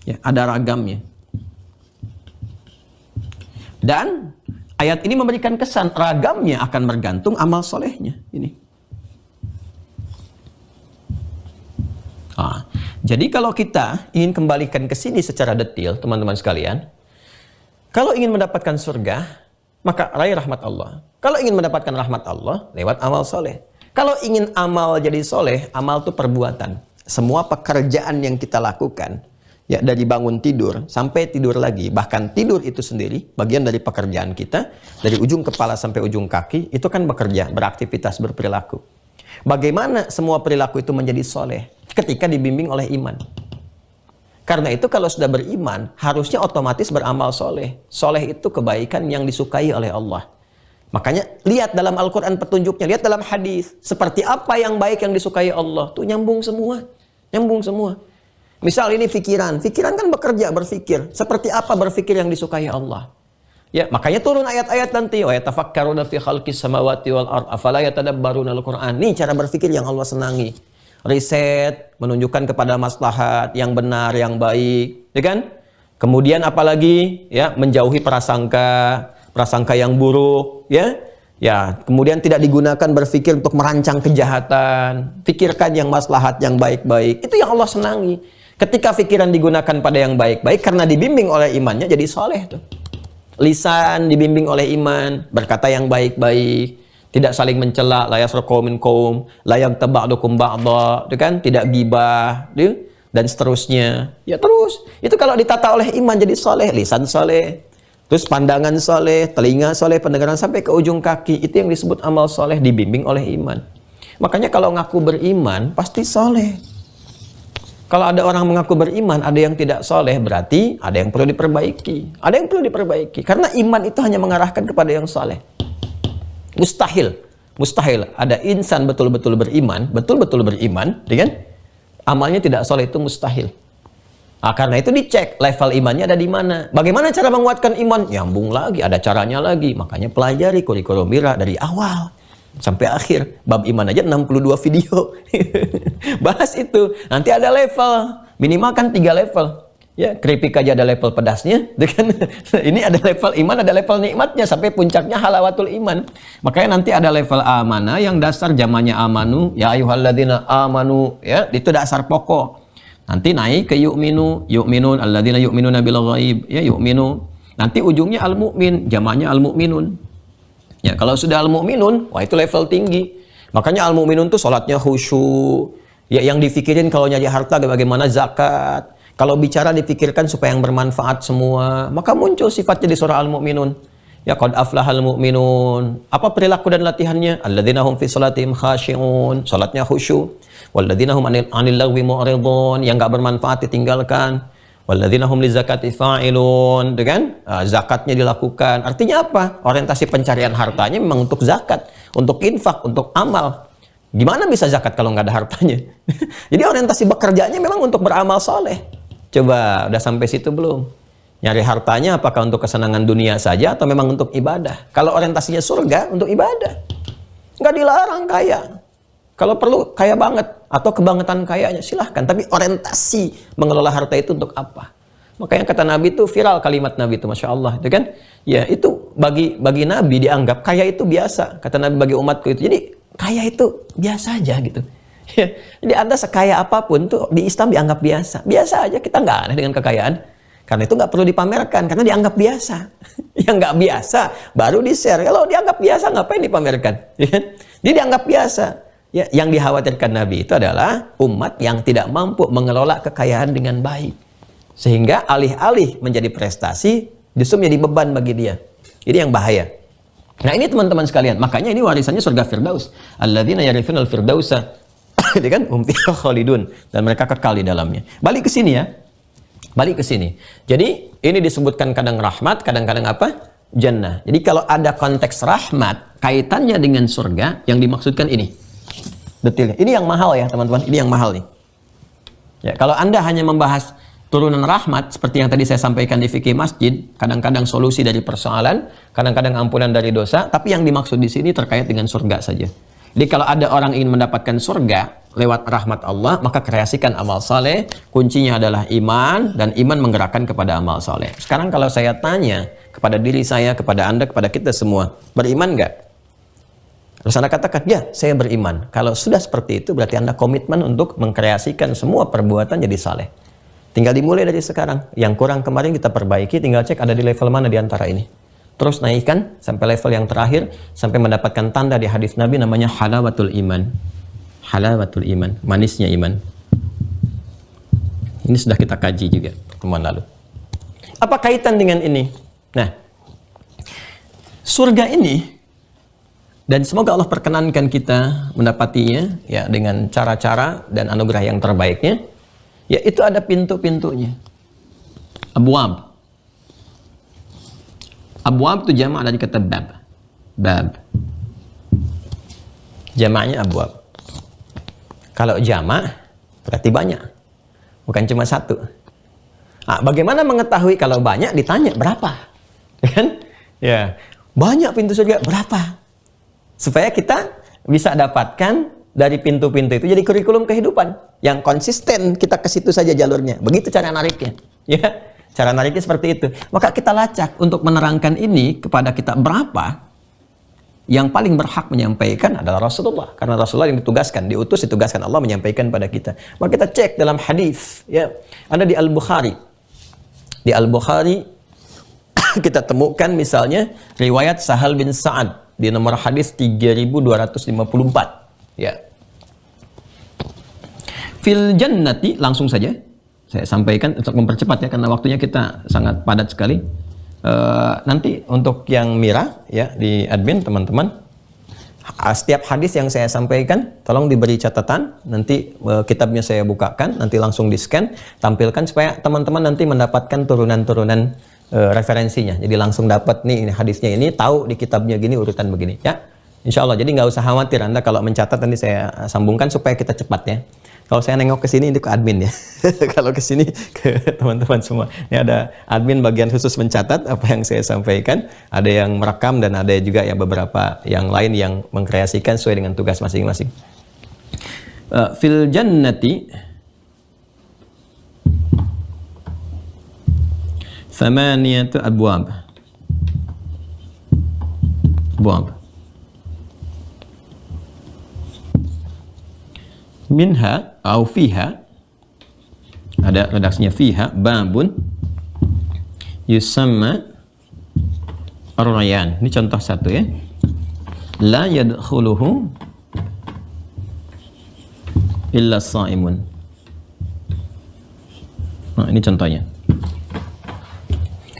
Ya, ada ragamnya. Dan ayat ini memberikan kesan ragamnya akan bergantung amal solehnya. Ini. Jadi kalau kita ingin kembalikan ke sini secara detail, teman-teman sekalian, kalau ingin mendapatkan surga, maka raih rahmat Allah. Kalau ingin mendapatkan rahmat Allah, lewat amal soleh. Kalau ingin amal jadi soleh, amal itu perbuatan. Semua pekerjaan yang kita lakukan, ya dari bangun tidur sampai tidur lagi, bahkan tidur itu sendiri, bagian dari pekerjaan kita, dari ujung kepala sampai ujung kaki, itu kan bekerja, beraktivitas, berperilaku. Bagaimana semua perilaku itu menjadi soleh? Ketika dibimbing oleh iman. Karena itu kalau sudah beriman, harusnya otomatis beramal soleh. Soleh itu kebaikan yang disukai oleh Allah. Makanya lihat dalam Al-Quran petunjuknya, lihat dalam hadis. Seperti apa yang baik yang disukai Allah. Tuh nyambung semua. Nyambung semua. Misal ini fikiran. Fikiran kan bekerja, berfikir. Seperti apa berfikir yang disukai Allah. Ya, makanya turun ayat-ayat nanti. Wa yatafakkaruna fi khalqis samawati wal ard afala yatadabbaruna al-Qur'an. Ini cara berfikir yang Allah senangi. Riset, menunjukkan kepada maslahat yang benar, yang baik, ya kan? Kemudian apalagi, ya, menjauhi prasangka yang buruk, ya. Ya, kemudian tidak digunakan berfikir untuk merancang kejahatan. Pikirkan yang maslahat, yang baik-baik. Itu yang Allah senangi. Ketika pikiran digunakan pada yang baik-baik, karena dibimbing oleh imannya, jadi soleh tuh. Lisan dibimbing oleh iman, berkata yang baik-baik. Tidak saling mencela, la yasraqu minkum, la yaghtab ba'dukum ba'dha, kan? Tidak gibah, dan seterusnya. Ya terus. Itu kalau ditata oleh iman jadi soleh, lisan soleh, terus pandangan soleh, telinga soleh, pendengaran sampai ke ujung kaki. Itu yang disebut amal soleh, dibimbing oleh iman. Makanya kalau ngaku beriman, pasti soleh. Kalau ada orang mengaku beriman, ada yang tidak soleh, berarti ada yang perlu diperbaiki. Ada yang perlu diperbaiki. Karena iman itu hanya mengarahkan kepada yang soleh. Mustahil ada insan betul-betul beriman, dengan amalnya tidak soleh, itu mustahil. Karena itu dicek level imannya ada di mana. Bagaimana cara menguatkan iman? Nyambung lagi, ada caranya lagi. Makanya pelajari kurikulum Mira dari awal sampai akhir. Bab iman aja 62 video. Bahas itu. Nanti ada level, minimal kan 3 level. Ya, keripik aja ada level pedasnya, kan? Ini ada level iman, ada level nikmatnya, sampai puncaknya halawatul iman. Makanya nanti ada level amanah yang dasar zamannya amanu, ya ayyuhalladzina amanu, ya, itu dasar pokok. Nanti naik ke yu'minun alladzina yu'minuna bil ghaib, ya yu'minu. Nanti ujungnya al-mu'min, jamaknya al-mu'minun. Ya, kalau sudah al-mu'minun, wah itu level tinggi. Makanya al-mu'minun tuh sholatnya khusyuk. Ya, yang dipikirin kalau nyari harta bagaimana zakat. Kalau bicara dipikirkan supaya yang bermanfaat semua. Maka muncul sifatnya di surah al-mu'minun. Ya, qad aflahal mu'minun. Apa perilaku dan latihannya? Alladzina hum fi sholatihim khashi'un. Sholatnya khusyuk. Walladzina hum anil lagwi mu'ridun. Yang enggak bermanfaat ditinggalkan. Walladzina hum lizakati fa'ilun, kan? Zakatnya dilakukan. Artinya apa? Orientasi pencarian hartanya memang untuk zakat, untuk infak, untuk amal. Gimana bisa zakat kalau nggak ada hartanya? Jadi orientasi bekerjanya memang untuk beramal soleh. Coba, udah sampai situ belum? Nyari hartanya apakah untuk kesenangan dunia saja atau memang untuk ibadah? Kalau orientasinya surga, untuk ibadah. Nggak dilarang kaya. Kalau perlu kaya banget atau kebangetan kayanya silahkan. Tapi orientasi mengelola harta itu untuk apa? Makanya kata Nabi itu viral kalimat Nabi itu, Masya Allah, itu kan? Ya itu bagi Nabi dianggap kaya itu biasa. Kata Nabi bagi umatku itu. Jadi kaya itu biasa aja gitu. Ya, jadi Anda sekaya apapun tuh di Islam dianggap biasa. Biasa aja, kita nggak aneh dengan kekayaan. Karena itu nggak perlu dipamerkan karena dianggap biasa. Yang nggak biasa baru di-share. Kalau dianggap biasa ngapain dipamerkan? Dia dianggap biasa. Ya, yang dikhawatirkan Nabi itu adalah umat yang tidak mampu mengelola kekayaan dengan baik. Sehingga alih-alih menjadi prestasi, justru menjadi beban bagi dia. Ini yang bahaya. Nah ini teman-teman sekalian, makanya ini warisannya surga Firdaus. Alladzina yarithunal firdausa. Jadi kan fiha khalidun, dan mereka kekal di dalamnya. Balik ke sini ya. Balik ke sini. Jadi ini disebutkan kadang rahmat, kadang-kadang apa? Jannah. Jadi kalau ada konteks rahmat, kaitannya dengan surga, yang dimaksudkan ini. Detailnya. Ini yang mahal ya teman-teman, ini yang mahal nih. Ya, kalau Anda hanya membahas turunan rahmat seperti yang tadi saya sampaikan di fikih masjid, kadang-kadang solusi dari persoalan, kadang-kadang ampunan dari dosa, tapi yang dimaksud di sini terkait dengan surga saja. Jadi kalau ada orang ingin mendapatkan surga lewat rahmat Allah, maka kreasikan amal saleh. Kuncinya adalah iman, dan iman menggerakkan kepada amal saleh. Sekarang kalau saya tanya kepada diri saya, kepada Anda, kepada kita semua, beriman nggak? Terus Anda katakan, ya saya beriman. Kalau sudah seperti itu berarti Anda komitmen untuk mengkreasikan semua perbuatan jadi saleh. Tinggal dimulai dari sekarang. Yang kurang kemarin kita perbaiki, tinggal cek ada di level mana di antara ini. Terus naikkan sampai level yang terakhir, sampai mendapatkan tanda di hadis Nabi namanya halawatul iman. Halawatul iman, manisnya iman. Ini sudah kita kaji juga pertemuan lalu. Apa kaitan dengan ini? Nah, surga ini, dan semoga Allah perkenankan kita mendapatinya ya dengan cara-cara dan anugerah yang terbaiknya. Ya itu ada pintu-pintunya. Abwab. Abwab itu jamak dari kata bab. Bab. Jamaknya abwab. Kalau jamak berarti banyak. Bukan cuma satu. Nah, bagaimana mengetahui kalau banyak? Ditanya berapa? Kan? Ya. Banyak pintu surga berapa? Supaya kita bisa dapatkan dari pintu-pintu itu jadi kurikulum kehidupan yang konsisten, kita ke situ saja jalurnya. Begitu cara nariknya. Ya, cara nariknya seperti itu. Maka kita lacak untuk menerangkan ini kepada kita berapa. Yang paling berhak menyampaikan adalah Rasulullah, karena Rasulullah yang ditugaskan Allah menyampaikan pada kita. Maka kita cek dalam hadis, ya. Ada di Al-Bukhari. Di Al-Bukhari kita temukan misalnya riwayat Sahal bin Sa'ad di nomor hadis 3254. Ya. Fil jannati, langsung saja saya sampaikan untuk mempercepat ya karena waktunya kita sangat padat sekali. Nanti untuk yang Mira ya di admin teman-teman, setiap hadis yang saya sampaikan tolong diberi catatan, nanti kitabnya saya bukakan, nanti langsung di-scan, tampilkan supaya teman-teman nanti mendapatkan turunan-turunan referensinya. Jadi langsung dapat nih hadisnya ini, tahu di kitabnya gini, urutan begini ya. Insya Allah, jadi nggak usah khawatir Anda kalau mencatat, nanti saya sambungkan supaya kita cepat ya. Kalau saya nengok ke sini, itu ke admin ya. Kalau ke sini, ke teman-teman semua. Ini ada admin bagian khusus mencatat apa yang saya sampaikan. Ada yang merekam dan ada juga yang beberapa yang lain yang mengkreasikan sesuai dengan tugas masing-masing. Fil jannati thamaniyatu abwab. Abwab. Minha au fiha, ada redaksinya fiha, babun yusamma ar-rayyan. Ini contoh satu ya. La yadkhuluhu illa shaimun. Nah, ini contohnya.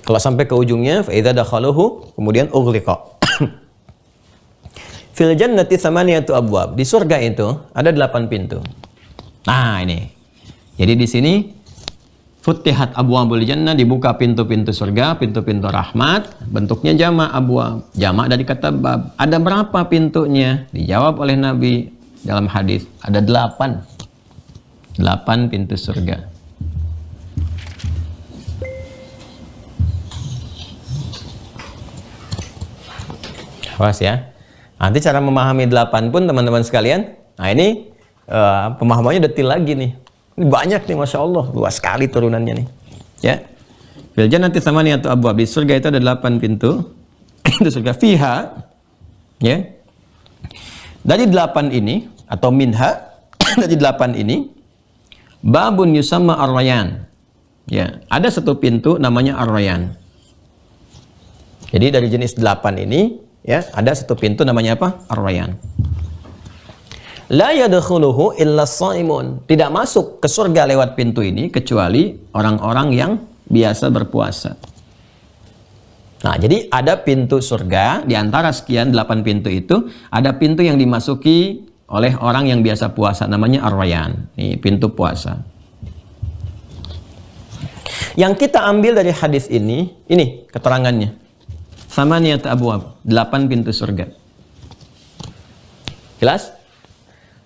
Kalau sampai ke ujungnya fa idza dakhaluhu kemudian ughliqa. Fil jannati thamaniyatu abwab. Di surga itu ada 8 pintu. Nah, ini. Jadi di sini Futihat abwabul jannah, dibuka pintu-pintu surga, pintu-pintu rahmat, bentuknya jamak abwab, jamak dari kata bab. Ada berapa pintunya? Dijawab oleh Nabi dalam hadis, ada 8. 8 pintu surga. Awas ya. Nanti cara memahami 8 pun teman-teman sekalian. Nah ini pemahamannya detil lagi nih. Ini banyak nih, Masya Allah, luas sekali turunannya nih. Ya, fil jannati thamaniyatu abwab, di surga itu ada 8 pintu. Itu surga fiha, ya. Dari 8 ini atau minha, dari 8 ini, babun yusamma ar-rayyan. Ya, ada satu pintu namanya ar-rayyan. Jadi dari jenis 8 ini, ya, ada satu pintu namanya apa? Ar-rayyan. La yadkhuluhu illa shaimun. Tidak masuk ke surga lewat pintu ini kecuali orang-orang yang biasa berpuasa. Nah, jadi ada pintu surga di antara sekian 8 pintu itu, ada pintu yang dimasuki oleh orang yang biasa puasa, namanya ar-rayyan. Ini pintu puasa. Yang kita ambil dari hadis ini keterangannya. Thamaniyat abwab, 8 pintu surga. Jelas?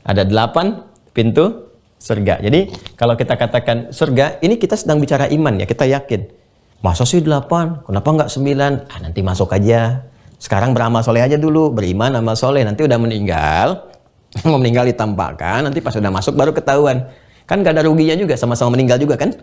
Ada 8 pintu surga. Jadi kalau kita katakan surga, ini kita sedang bicara iman ya, kita yakin. Masa sih 8? Kenapa nggak 9? Nanti masuk aja. Sekarang beramal soleh aja dulu, beriman amal soleh. Nanti udah meninggal, mau meninggal ditampakkan, nanti pas udah masuk baru ketahuan. Kan gak ada ruginya juga, sama-sama meninggal juga kan?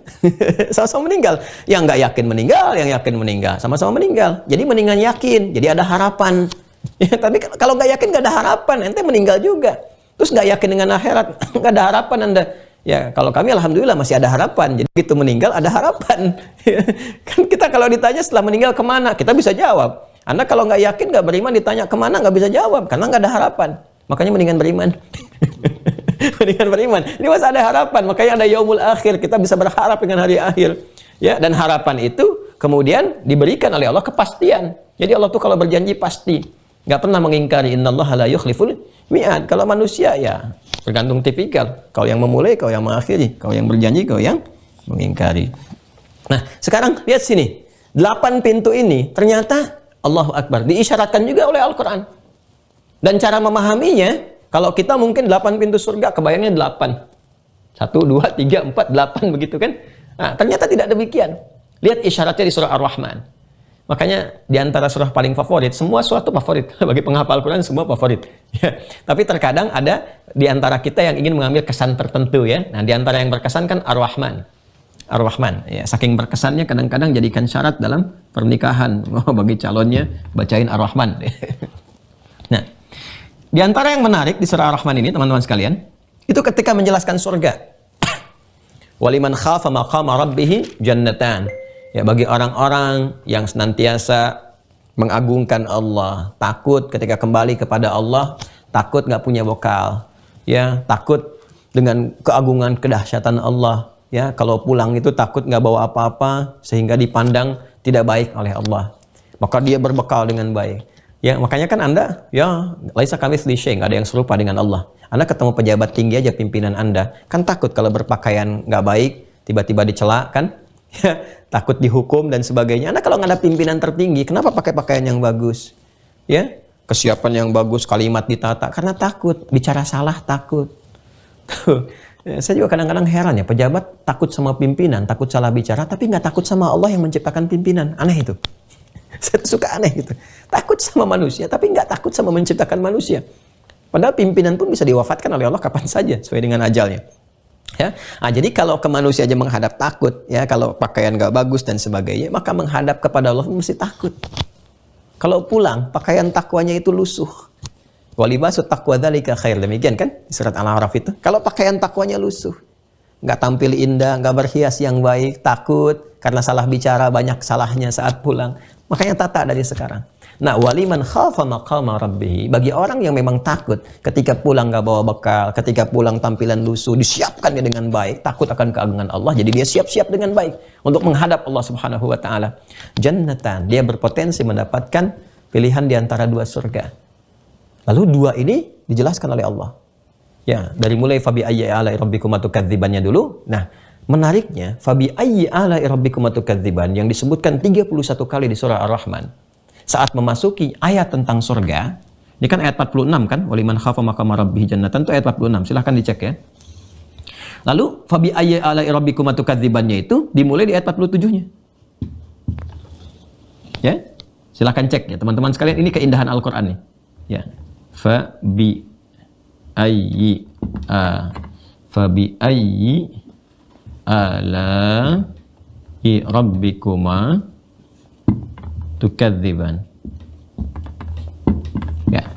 Sama-sama meninggal. Yang nggak yakin meninggal, yang yakin meninggal. Sama-sama meninggal. Jadi mendingan yakin, jadi ada harapan. Ya, tapi kalau nggak yakin nggak ada harapan, ente meninggal juga. Terus nggak yakin dengan akhirat, nggak ada harapan Anda. Ya, kalau kami alhamdulillah masih ada harapan. Jadi begitu meninggal ada harapan. Kan kita kalau ditanya setelah meninggal kemana, kita bisa jawab. Anda kalau nggak yakin, nggak beriman, ditanya kemana, nggak bisa jawab. Karena nggak ada harapan. Makanya mendingan beriman. Mendingan beriman. Ini masih ada harapan. Makanya ada yaumul akhir. Kita bisa berharap dengan hari akhir. Ya, dan harapan itu kemudian diberikan oleh Allah kepastian. Jadi Allah tuh kalau berjanji pasti. Nggak pernah mengingkari, innallaha la yukhliful mi'ad. Kalau manusia ya tergantung tipikal. Kau yang memulai, kau yang mengakhiri. Kau yang berjanji, kau yang mengingkari. Nah, sekarang lihat sini. 8 pintu ini ternyata Allahu Akbar diisyaratkan juga oleh Al-Quran. Dan cara memahaminya, kalau kita mungkin 8 pintu surga, kebayangnya 8. 1, 2, 3, 4, 8 begitu kan. Nah, ternyata tidak demikian. Lihat isyaratnya di surah Ar-Rahman. Makanya di antara surah paling favorit, semua surah itu favorit. Bagi penghafal Quran semua favorit. Ya. Tapi terkadang ada di antara kita yang ingin mengambil kesan tertentu ya. Nah, di antara yang berkesan kan Ar-Rahman. Ar-Rahman. Ya, saking berkesannya kadang-kadang jadikan syarat dalam pernikahan. Bagi calonnya bacain Ar-Rahman. Nah, di antara yang menarik di surah Ar-Rahman ini teman-teman sekalian, itu ketika menjelaskan surga. Waliman khafa maqama rabbih jannatan. Ya, bagi orang-orang yang senantiasa mengagungkan Allah, takut ketika kembali kepada Allah, takut nggak punya bekal, ya, takut dengan keagungan kedahsyatan Allah, ya, kalau pulang itu takut nggak bawa apa-apa sehingga dipandang tidak baik oleh Allah, maka dia berbekal dengan baik. Ya, makanya kan Anda, ya, laisa kamitslihi syai', nggak ada yang serupa dengan Allah. Anda ketemu pejabat tinggi aja pimpinan Anda, kan takut kalau berpakaian nggak baik, tiba-tiba dicela kan? Ya, takut dihukum dan sebagainya. Anda kalau nggak ada pimpinan tertinggi, kenapa pakai pakaian yang bagus? Ya, kesiapan yang bagus, kalimat ditata, karena takut bicara salah, takut. Ya, saya juga kadang-kadang heran ya, pejabat takut sama pimpinan, takut salah bicara, tapi nggak takut sama Allah yang menciptakan pimpinan. Aneh itu. Saya tuh suka aneh gitu. Takut sama manusia, tapi nggak takut sama menciptakan manusia. Padahal pimpinan pun bisa diwafatkan oleh Allah kapan saja, sesuai dengan ajalnya. Ya, nah, jadi kalau ke manusia aja menghadap takut, ya, kalau pakaian gak bagus dan sebagainya, maka menghadap kepada Allah mesti takut. Kalau pulang, pakaian takwanya itu lusuh. Walibasu taqwa dzalika khair, demikian kan di surat Al-A'raf itu. Kalau pakaian takwanya lusuh, nggak tampil indah, nggak berhias yang baik, takut karena salah bicara, banyak salahnya saat pulang. Makanya tata dari sekarang. Nah, waliman khafa maqama rabbih, bagi orang yang memang takut ketika pulang nggak bawa bekal, ketika pulang tampilan lusuh, disiapkan dia dengan baik, takut akan keagungan Allah, jadi dia siap-siap dengan baik untuk menghadap Allah Subhanahu wa taala. Jannatan, dia berpotensi mendapatkan pilihan di antara dua surga. Lalu dua ini dijelaskan oleh Allah. Ya, dari mulai fabi ayyi ala'i rabbikuma tukadzibannya dulu. Nah, menariknya fabi ayyi ala'i rabbikuma tukadziban yang disebutkan 31 kali di surah Ar-Rahman. Saat memasuki ayat tentang surga, ini kan ayat 46 kan, waliman khafa maqama rabbih jannatan, itu ayat 46, silahkan dicek ya. Lalu fabi ayyi ala'i rabbikuma tukadzibannya itu dimulai di ayat 47-nya. Ya, silahkan cek ya teman-teman sekalian, ini keindahan Al-Qur'an nih. Ya. Fabi ayyi ala'i rabbikuma tukadziban. Ya.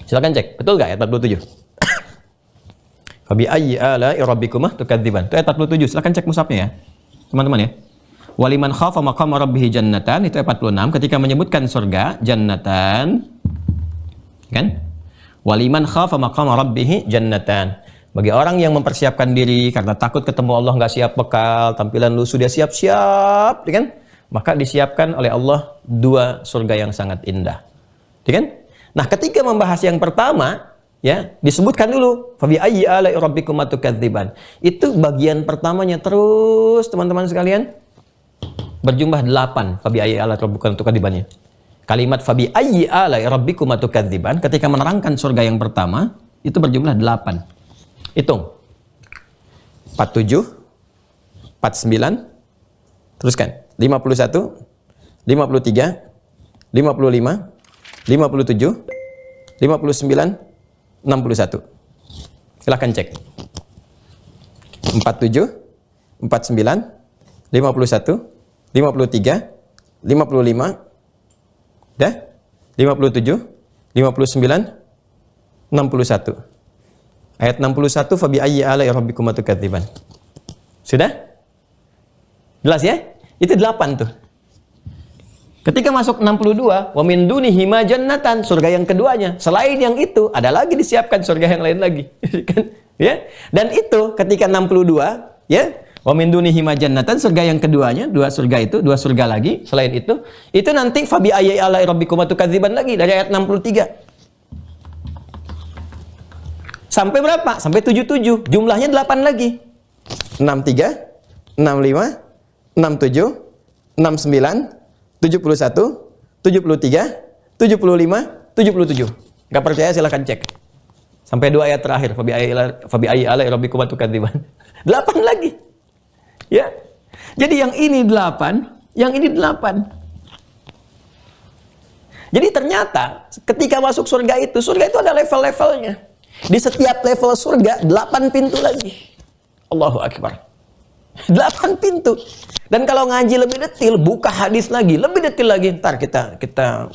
Silakan cek, betul nggak ayat 47? Fabi ayyi ala'i rabbikuma tukadziban. Itu ayat 47. Silakan cek mushafnya ya. Teman-teman ya. Waliman khafa maqama rabbih jannatan, itu ayat 46 ketika menyebutkan surga, jannatan. Kan? Waliman khafa maqama rabbih jannatan. Bagi orang yang mempersiapkan diri karena takut ketemu Allah, nggak siap bekal, tampilan lusuh, dia siap-siap, kan? Maka disiapkan oleh Allah dua surga yang sangat indah. Ya kan? Nah, ketika membahas yang pertama, ya, disebutkan dulu fabi ayyi ala'i rabbikuma tukadziban. Itu bagian pertamanya terus teman-teman sekalian berjumlah 8 fabi ayyi ala'i rabbikuma tukadzibannya. Kalimat fabi ayyi ala'i rabbikuma tukadziban ketika menerangkan surga yang pertama itu berjumlah 8. Hitung. 47, 49, teruskan. 51, 53, 55, 57, 59, 61. Silahkan cek. 47, 49, 51, 53, 55, dah? 57, 59, 61. Ayat 61, fabi ayyi ala'i rabbikuma tukadziban. Sudah? Jelas ya? Itu 8 tuh. Ketika masuk 62, wa min dunihi ma jannatan, surga yang keduanya. Selain yang itu, ada lagi disiapkan surga yang lain lagi. Kan? Ya? Dan itu ketika 62, ya, wa min dunihi ma jannatan, surga yang keduanya, dua surga itu, dua surga lagi selain itu nanti fabi ayyi ala'i rabbikuma tukadziban lagi dari ayat 63. Sampai berapa? Sampai 77. Jumlahnya 8 lagi. 63, 65, 67, 69, 71, 73, 75, 77. Gak percaya silahkan cek. Sampai 2 ayat terakhir. Fabi ayyi ala'i rabbikuma tukadziban. 8 lagi. Ya. Jadi yang ini 8, yang ini 8. Jadi ternyata ketika masuk surga itu ada level-levelnya. Di setiap level surga 8 pintu lagi. Allahu Akbar. 8 pintu. Dan kalau ngaji lebih detail, buka hadis lagi, lebih detail lagi. Ntar kita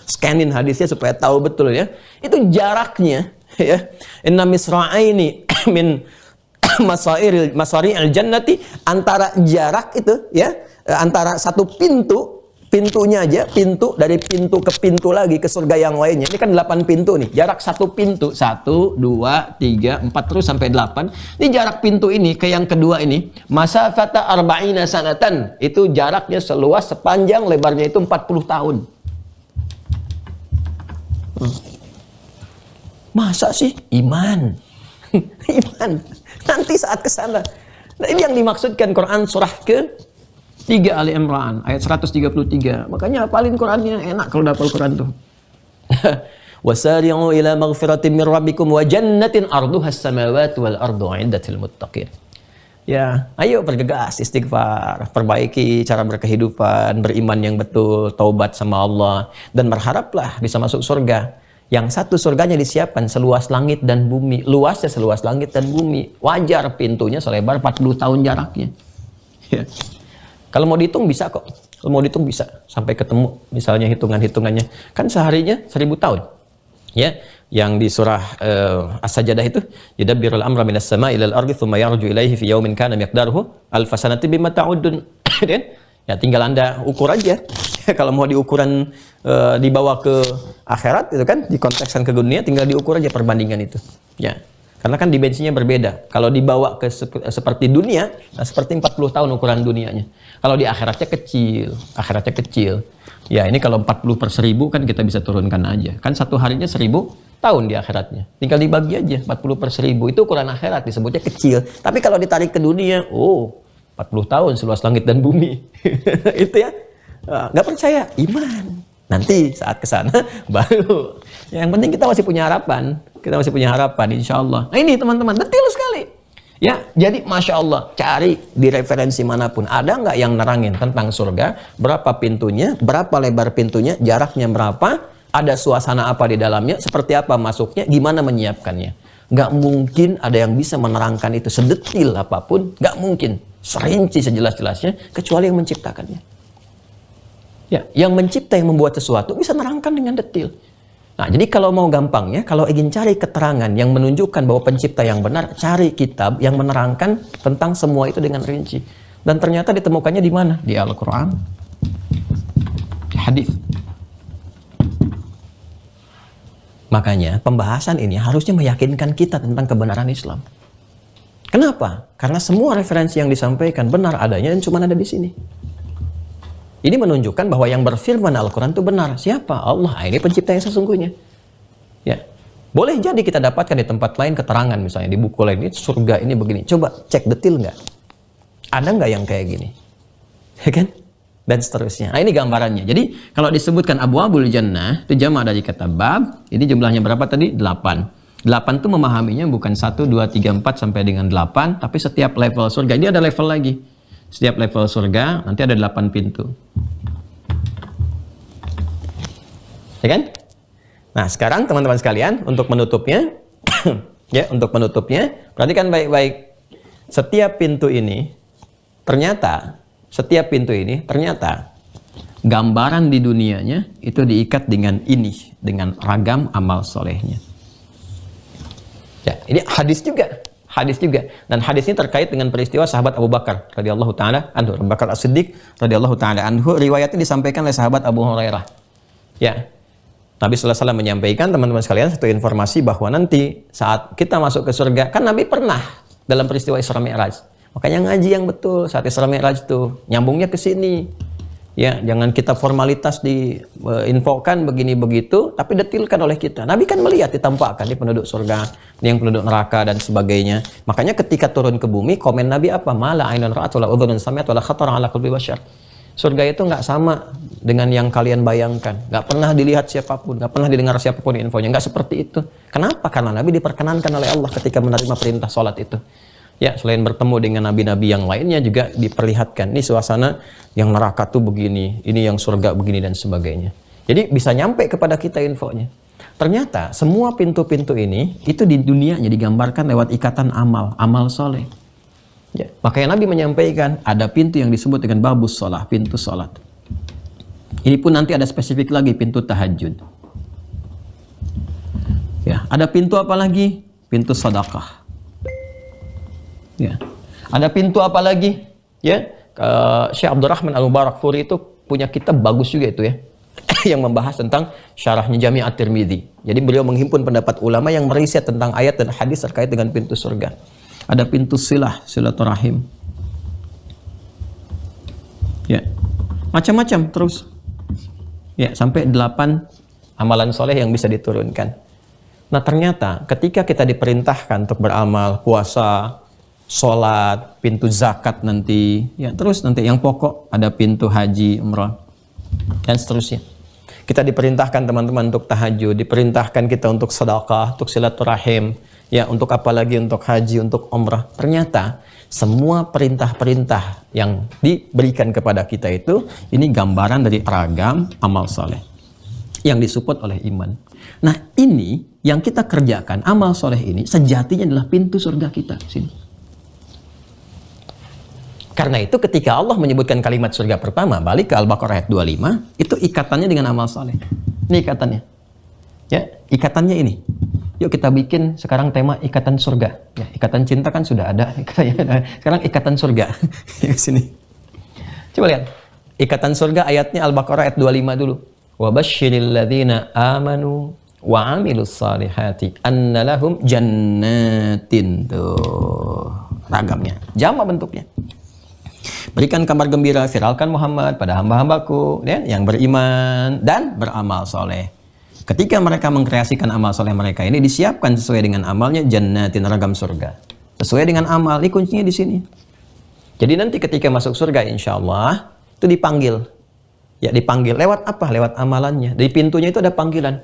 scanin hadisnya supaya tahu betul ya. Itu jaraknya ya. Inna misra'aini min masari'il jannati, antara jarak itu ya, antara satu pintunya aja, pintu dari pintu ke pintu lagi ke surga yang lainnya. Ini kan 8 pintu nih. Jarak satu pintu, 1, 2, 3, 4 terus sampai 8. Ini jarak pintu ini ke yang kedua ini, masafata arba'ina sanatan. Itu jaraknya seluas sepanjang lebarnya itu 40 tahun. Masa sih? Iman. Iman. Nanti saat ke sana. Nah, ini yang dimaksudkan Quran surah ke 3 Ali Imran ayat 133. Makanya hafalin Qurannya, enak kalau hafal Quran tuh. Wasari'u ila maghfiratin min rabbikum wa jannatin arduha as-samawati wal ardu 'indatil muttaqin. Ya, ayo bergegas istighfar, perbaiki cara berkehidupan, beriman yang betul, taubat sama Allah, dan berharaplah bisa masuk surga. Yang satu surganya disiapkan seluas langit dan bumi, luasnya seluas langit dan bumi. Wajar pintunya selebar 40 tahun jaraknya. Ya. Kalau mau dihitung bisa kok. Kalau mau dihitung bisa. Sampai ketemu misalnya hitungan-hitungannya. Kan seharinya 1000 tahun. Ya, yang di surah As-Sajdah itu, yudabbirul amra minas sama'i ilal ardi tsumma yarju ilaihi fi yaumin kana miqdaruhu alf sanati bimma ta'udun. Ya, tinggal Anda ukur aja. Kalau mau diukuran dibawa ke akhirat itu kan, dikontekskan ke dunia, tinggal diukur aja perbandingan itu. Ya. Karena kan dimensinya berbeda. Kalau dibawa ke seperti dunia, nah seperti 40 tahun ukuran dunianya. Kalau di akhiratnya kecil. Ya, ini kalau 40 per 1000 kan kita bisa turunkan aja. Kan satu harinya 1000 tahun di akhiratnya. Tinggal dibagi aja 40 per 1000. Itu ukuran akhirat, disebutnya kecil. Tapi kalau ditarik ke dunia, 40 tahun seluas langit dan bumi. Itu ya. Nggak percaya, iman. Nanti saat ke sana baru. Yang penting kita masih punya harapan. Insya Allah. Nah ini teman-teman, detail sekali. Ya, jadi Masya Allah, cari di referensi manapun. Ada nggak yang nerangin tentang surga? Berapa pintunya? Berapa lebar pintunya? Jaraknya berapa? Ada suasana apa di dalamnya? Seperti apa masuknya? Gimana menyiapkannya? Nggak mungkin ada yang bisa menerangkan itu sedetil apapun. Nggak mungkin. Serinci sejelas-jelasnya, kecuali yang menciptakannya. Ya, yang mencipta, yang membuat sesuatu bisa nerangkan dengan detil. Nah, jadi kalau mau gampangnya, kalau ingin cari keterangan yang menunjukkan bahwa pencipta yang benar, cari kitab yang menerangkan tentang semua itu dengan rinci. Dan ternyata ditemukannya di mana? Di Al-Quran, di hadis. Makanya pembahasan ini harusnya meyakinkan kita tentang kebenaran Islam. Kenapa? Karena semua referensi yang disampaikan benar adanya dan cuma ada di sini. Ini menunjukkan bahwa yang berfirman Al-Quran itu benar. Siapa? Allah. Ini pencipta yang sesungguhnya. Ya, boleh jadi kita dapatkan di tempat lain keterangan, misalnya di buku lain, ini surga ini begini. Coba cek detil nggak? Ada nggak yang kayak gini? Ya kan? Dan seterusnya. Nah ini gambarannya. Jadi kalau disebutkan Abwabul Jannah, itu jama' dari kata bab. Ini jumlahnya berapa tadi? 8. 8 itu memahaminya bukan 1, 2, 3, 4 sampai dengan 8. Tapi setiap level surga, ini ada level lagi. Setiap level surga nanti ada 8 pintu. Ya kan? Nah, sekarang teman-teman sekalian, untuk menutupnya ya, untuk menutupnya, perhatikan baik-baik. Setiap pintu ini ternyata gambaran di dunianya itu diikat dengan ini, dengan ragam amal solehnya. Ya, ini hadis juga. Dan hadis ini terkait dengan peristiwa sahabat Abu Bakar radhiyallahu taala anhu, Abu Bakar As-Siddiq radhiyallahu taala anhu. Riwayatnya disampaikan oleh sahabat Abu Hurairah. Ya. Nabi sallallahu alaihi wasallam menyampaikan, teman-teman sekalian, satu informasi bahwa nanti saat kita masuk ke surga, kan Nabi pernah dalam peristiwa Isra Mi'raj. Makanya ngaji yang betul saat Isra Mi'raj itu, nyambungnya ke sini. Ya, jangan kita formalitas diinfokan begini begitu, tapi detilkan oleh kita. Nabi kan melihat, ditampakkan di penduduk surga, yang penduduk neraka dan sebagainya. Makanya ketika turun ke bumi, komen Nabi apa? Mala ainun ra'at wala udhunun sami'at wala khatara ala qalbi bashar. Surga itu nggak sama dengan yang kalian bayangkan. Nggak pernah dilihat siapapun, nggak pernah didengar siapapun infonya. Nggak seperti itu. Kenapa? Karena Nabi diperkenankan oleh Allah ketika menerima perintah sholat itu. Ya, selain bertemu dengan nabi-nabi yang lainnya juga diperlihatkan. Ini suasana yang neraka tuh begini, ini yang surga begini dan sebagainya. Jadi bisa nyampe kepada kita infonya. Ternyata semua pintu-pintu ini itu di dunianya digambarkan lewat ikatan amal soleh. Ya, makanya Nabi menyampaikan ada pintu yang disebut dengan babus sholah, pintu sholat. Ini pun nanti ada spesifik lagi, pintu tahajud. Ya, ada pintu apa lagi? Pintu sedekah. Ya. Ada pintu apa lagi? Ya, Syekh Abdurrahman Al-Mubarakfuri itu punya kitab bagus juga itu ya, yang membahas tentang syarahnya Jami' At-Tirmidzi. Jadi beliau menghimpun pendapat ulama yang meriset tentang ayat dan hadis terkait dengan pintu surga. Ada pintu silaturahim. Ya, macam-macam terus. Ya, sampai 8 amalan soleh yang bisa diturunkan. Nah ternyata ketika kita diperintahkan untuk beramal, puasa, sholat, pintu zakat nanti, ya terus nanti yang pokok ada pintu haji, umrah, dan seterusnya. Kita diperintahkan teman-teman untuk tahajud, diperintahkan kita untuk sedekah, untuk silaturahim, ya untuk apa lagi, untuk haji, untuk umrah. Ternyata semua perintah-perintah yang diberikan kepada kita itu, ini gambaran dari ragam amal soleh yang disupport oleh iman. Nah ini yang kita kerjakan, amal soleh ini sejatinya adalah pintu surga kita. Sini. Karena itu ketika Allah menyebutkan kalimat surga pertama, balik ke Al-Baqarah ayat 25, itu ikatannya dengan amal soleh. Ini ikatannya. Ya, ikatannya ini. Yuk kita bikin sekarang tema ikatan surga. Ya, ikatan cinta kan sudah ada. Sekarang ikatan surga. Di sini. Coba lihat. Ikatan surga ayatnya Al-Baqarah ayat 25 dulu. Wa basyiril ladzina amanu wa amilus salihati anna lahum jannatin. Tuh, ragamnya, jamak bentuknya. Berikan kabar gembira, viralkan Muhammad pada hamba-hambaku yang beriman dan beramal soleh. Ketika mereka mengkreasikan amal soleh mereka ini, disiapkan sesuai dengan amalnya jannatin, ragam surga. Sesuai dengan amal, ini kuncinya di sini. Jadi nanti ketika masuk surga insya Allah itu dipanggil. Ya dipanggil lewat apa? Lewat amalannya. Di pintunya itu ada panggilan.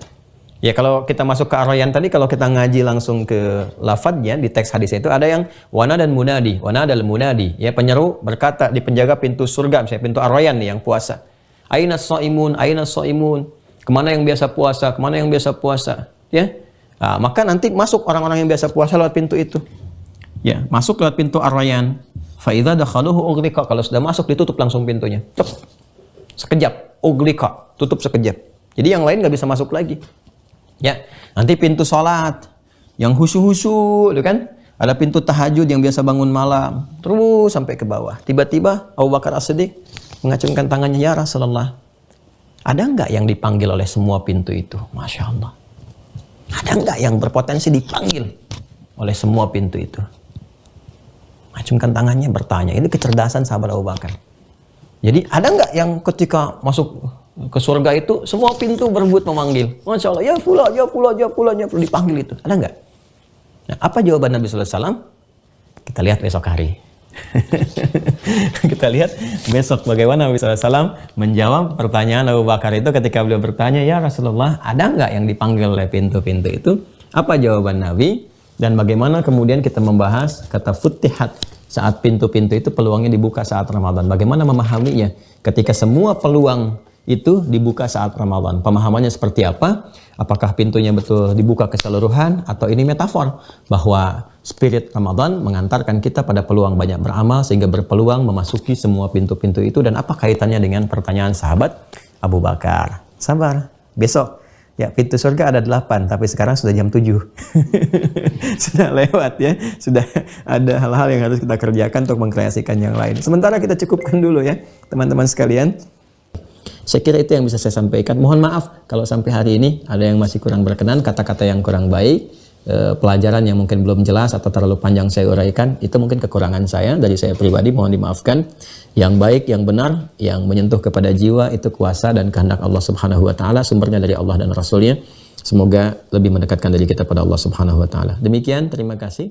Ya kalau kita masuk ke Ar-Rayyan tadi, kalau kita ngaji langsung ke lafadznya di teks hadisnya itu ada yang wana dan munadi, wana dan munadi. Ya penyeru berkata di penjaga pintu surga, misalnya pintu Ar-Rayyan nih yang puasa. Aina shaimun, aina shaimun. Kemana yang biasa puasa, kemana yang biasa puasa. Ya, nah, maka nanti masuk orang-orang yang biasa puasa lewat pintu itu. Ya, masuk lewat pintu Ar-Rayyan. Fa idza dakhaluhu ughliqa, kalau sudah masuk ditutup langsung pintunya. Cep. Sekejap, ughliqa, tutup sekejap. Jadi yang lain nggak bisa masuk lagi. Ya, nanti pintu sholat yang khusyuk-khusyuk, kan? Ada pintu tahajud yang biasa bangun malam, terus sampai ke bawah. Tiba-tiba Abu Bakar As-Siddiq mengacungkan tangannya, ya Rasulullah, ada nggak yang dipanggil oleh semua pintu itu? Masya Allah. Ada nggak yang berpotensi dipanggil oleh semua pintu itu? Acungkan tangannya, bertanya. Ini kecerdasan sahabat Abu Bakar. Jadi ada nggak yang ketika masuk ke surga itu semua pintu berebut memanggil? Masya Allah, ya fulan, ya fulan, ya fulan, ya fulan, dipanggil itu. Ada nggak? Nah, apa jawaban Nabi Sallallahu Alaihi Wasallam? Kita lihat besok hari. Kita lihat besok bagaimana Nabi Sallallahu Alaihi Wasallam menjawab pertanyaan Abu Bakar itu ketika beliau bertanya, ya Rasulullah, ada nggak yang dipanggil oleh pintu-pintu itu? Apa jawaban Nabi? Dan bagaimana kemudian kita membahas kata futihat, saat pintu-pintu itu peluangnya dibuka saat Ramadan. Bagaimana memahaminya ketika semua peluang itu dibuka saat Ramadan. Pemahamannya seperti apa? Apakah pintunya betul dibuka keseluruhan atau ini metafor bahwa spirit Ramadan mengantarkan kita pada peluang banyak beramal sehingga berpeluang memasuki semua pintu-pintu itu, dan apa kaitannya dengan pertanyaan sahabat Abu Bakar? Sabar, besok. Ya, pintu surga ada 8, tapi sekarang sudah jam 7. Sudah lewat ya. Sudah ada hal-hal yang harus kita kerjakan untuk mengkreasikan yang lain. Sementara kita cukupkan dulu ya, teman-teman sekalian. Saya kira itu yang bisa saya sampaikan. Mohon maaf kalau sampai hari ini ada yang masih kurang berkenan, kata-kata yang kurang baik, pelajaran yang mungkin belum jelas atau terlalu panjang saya uraikan. Itu mungkin kekurangan saya, dari saya pribadi, mohon dimaafkan. Yang baik, yang benar, yang menyentuh kepada jiwa itu kuasa dan kehendak Allah Subhanahu wa taala, sumbernya dari Allah dan Rasulnya. Semoga lebih mendekatkan diri kita pada Allah Subhanahu wa taala. Demikian, terima kasih.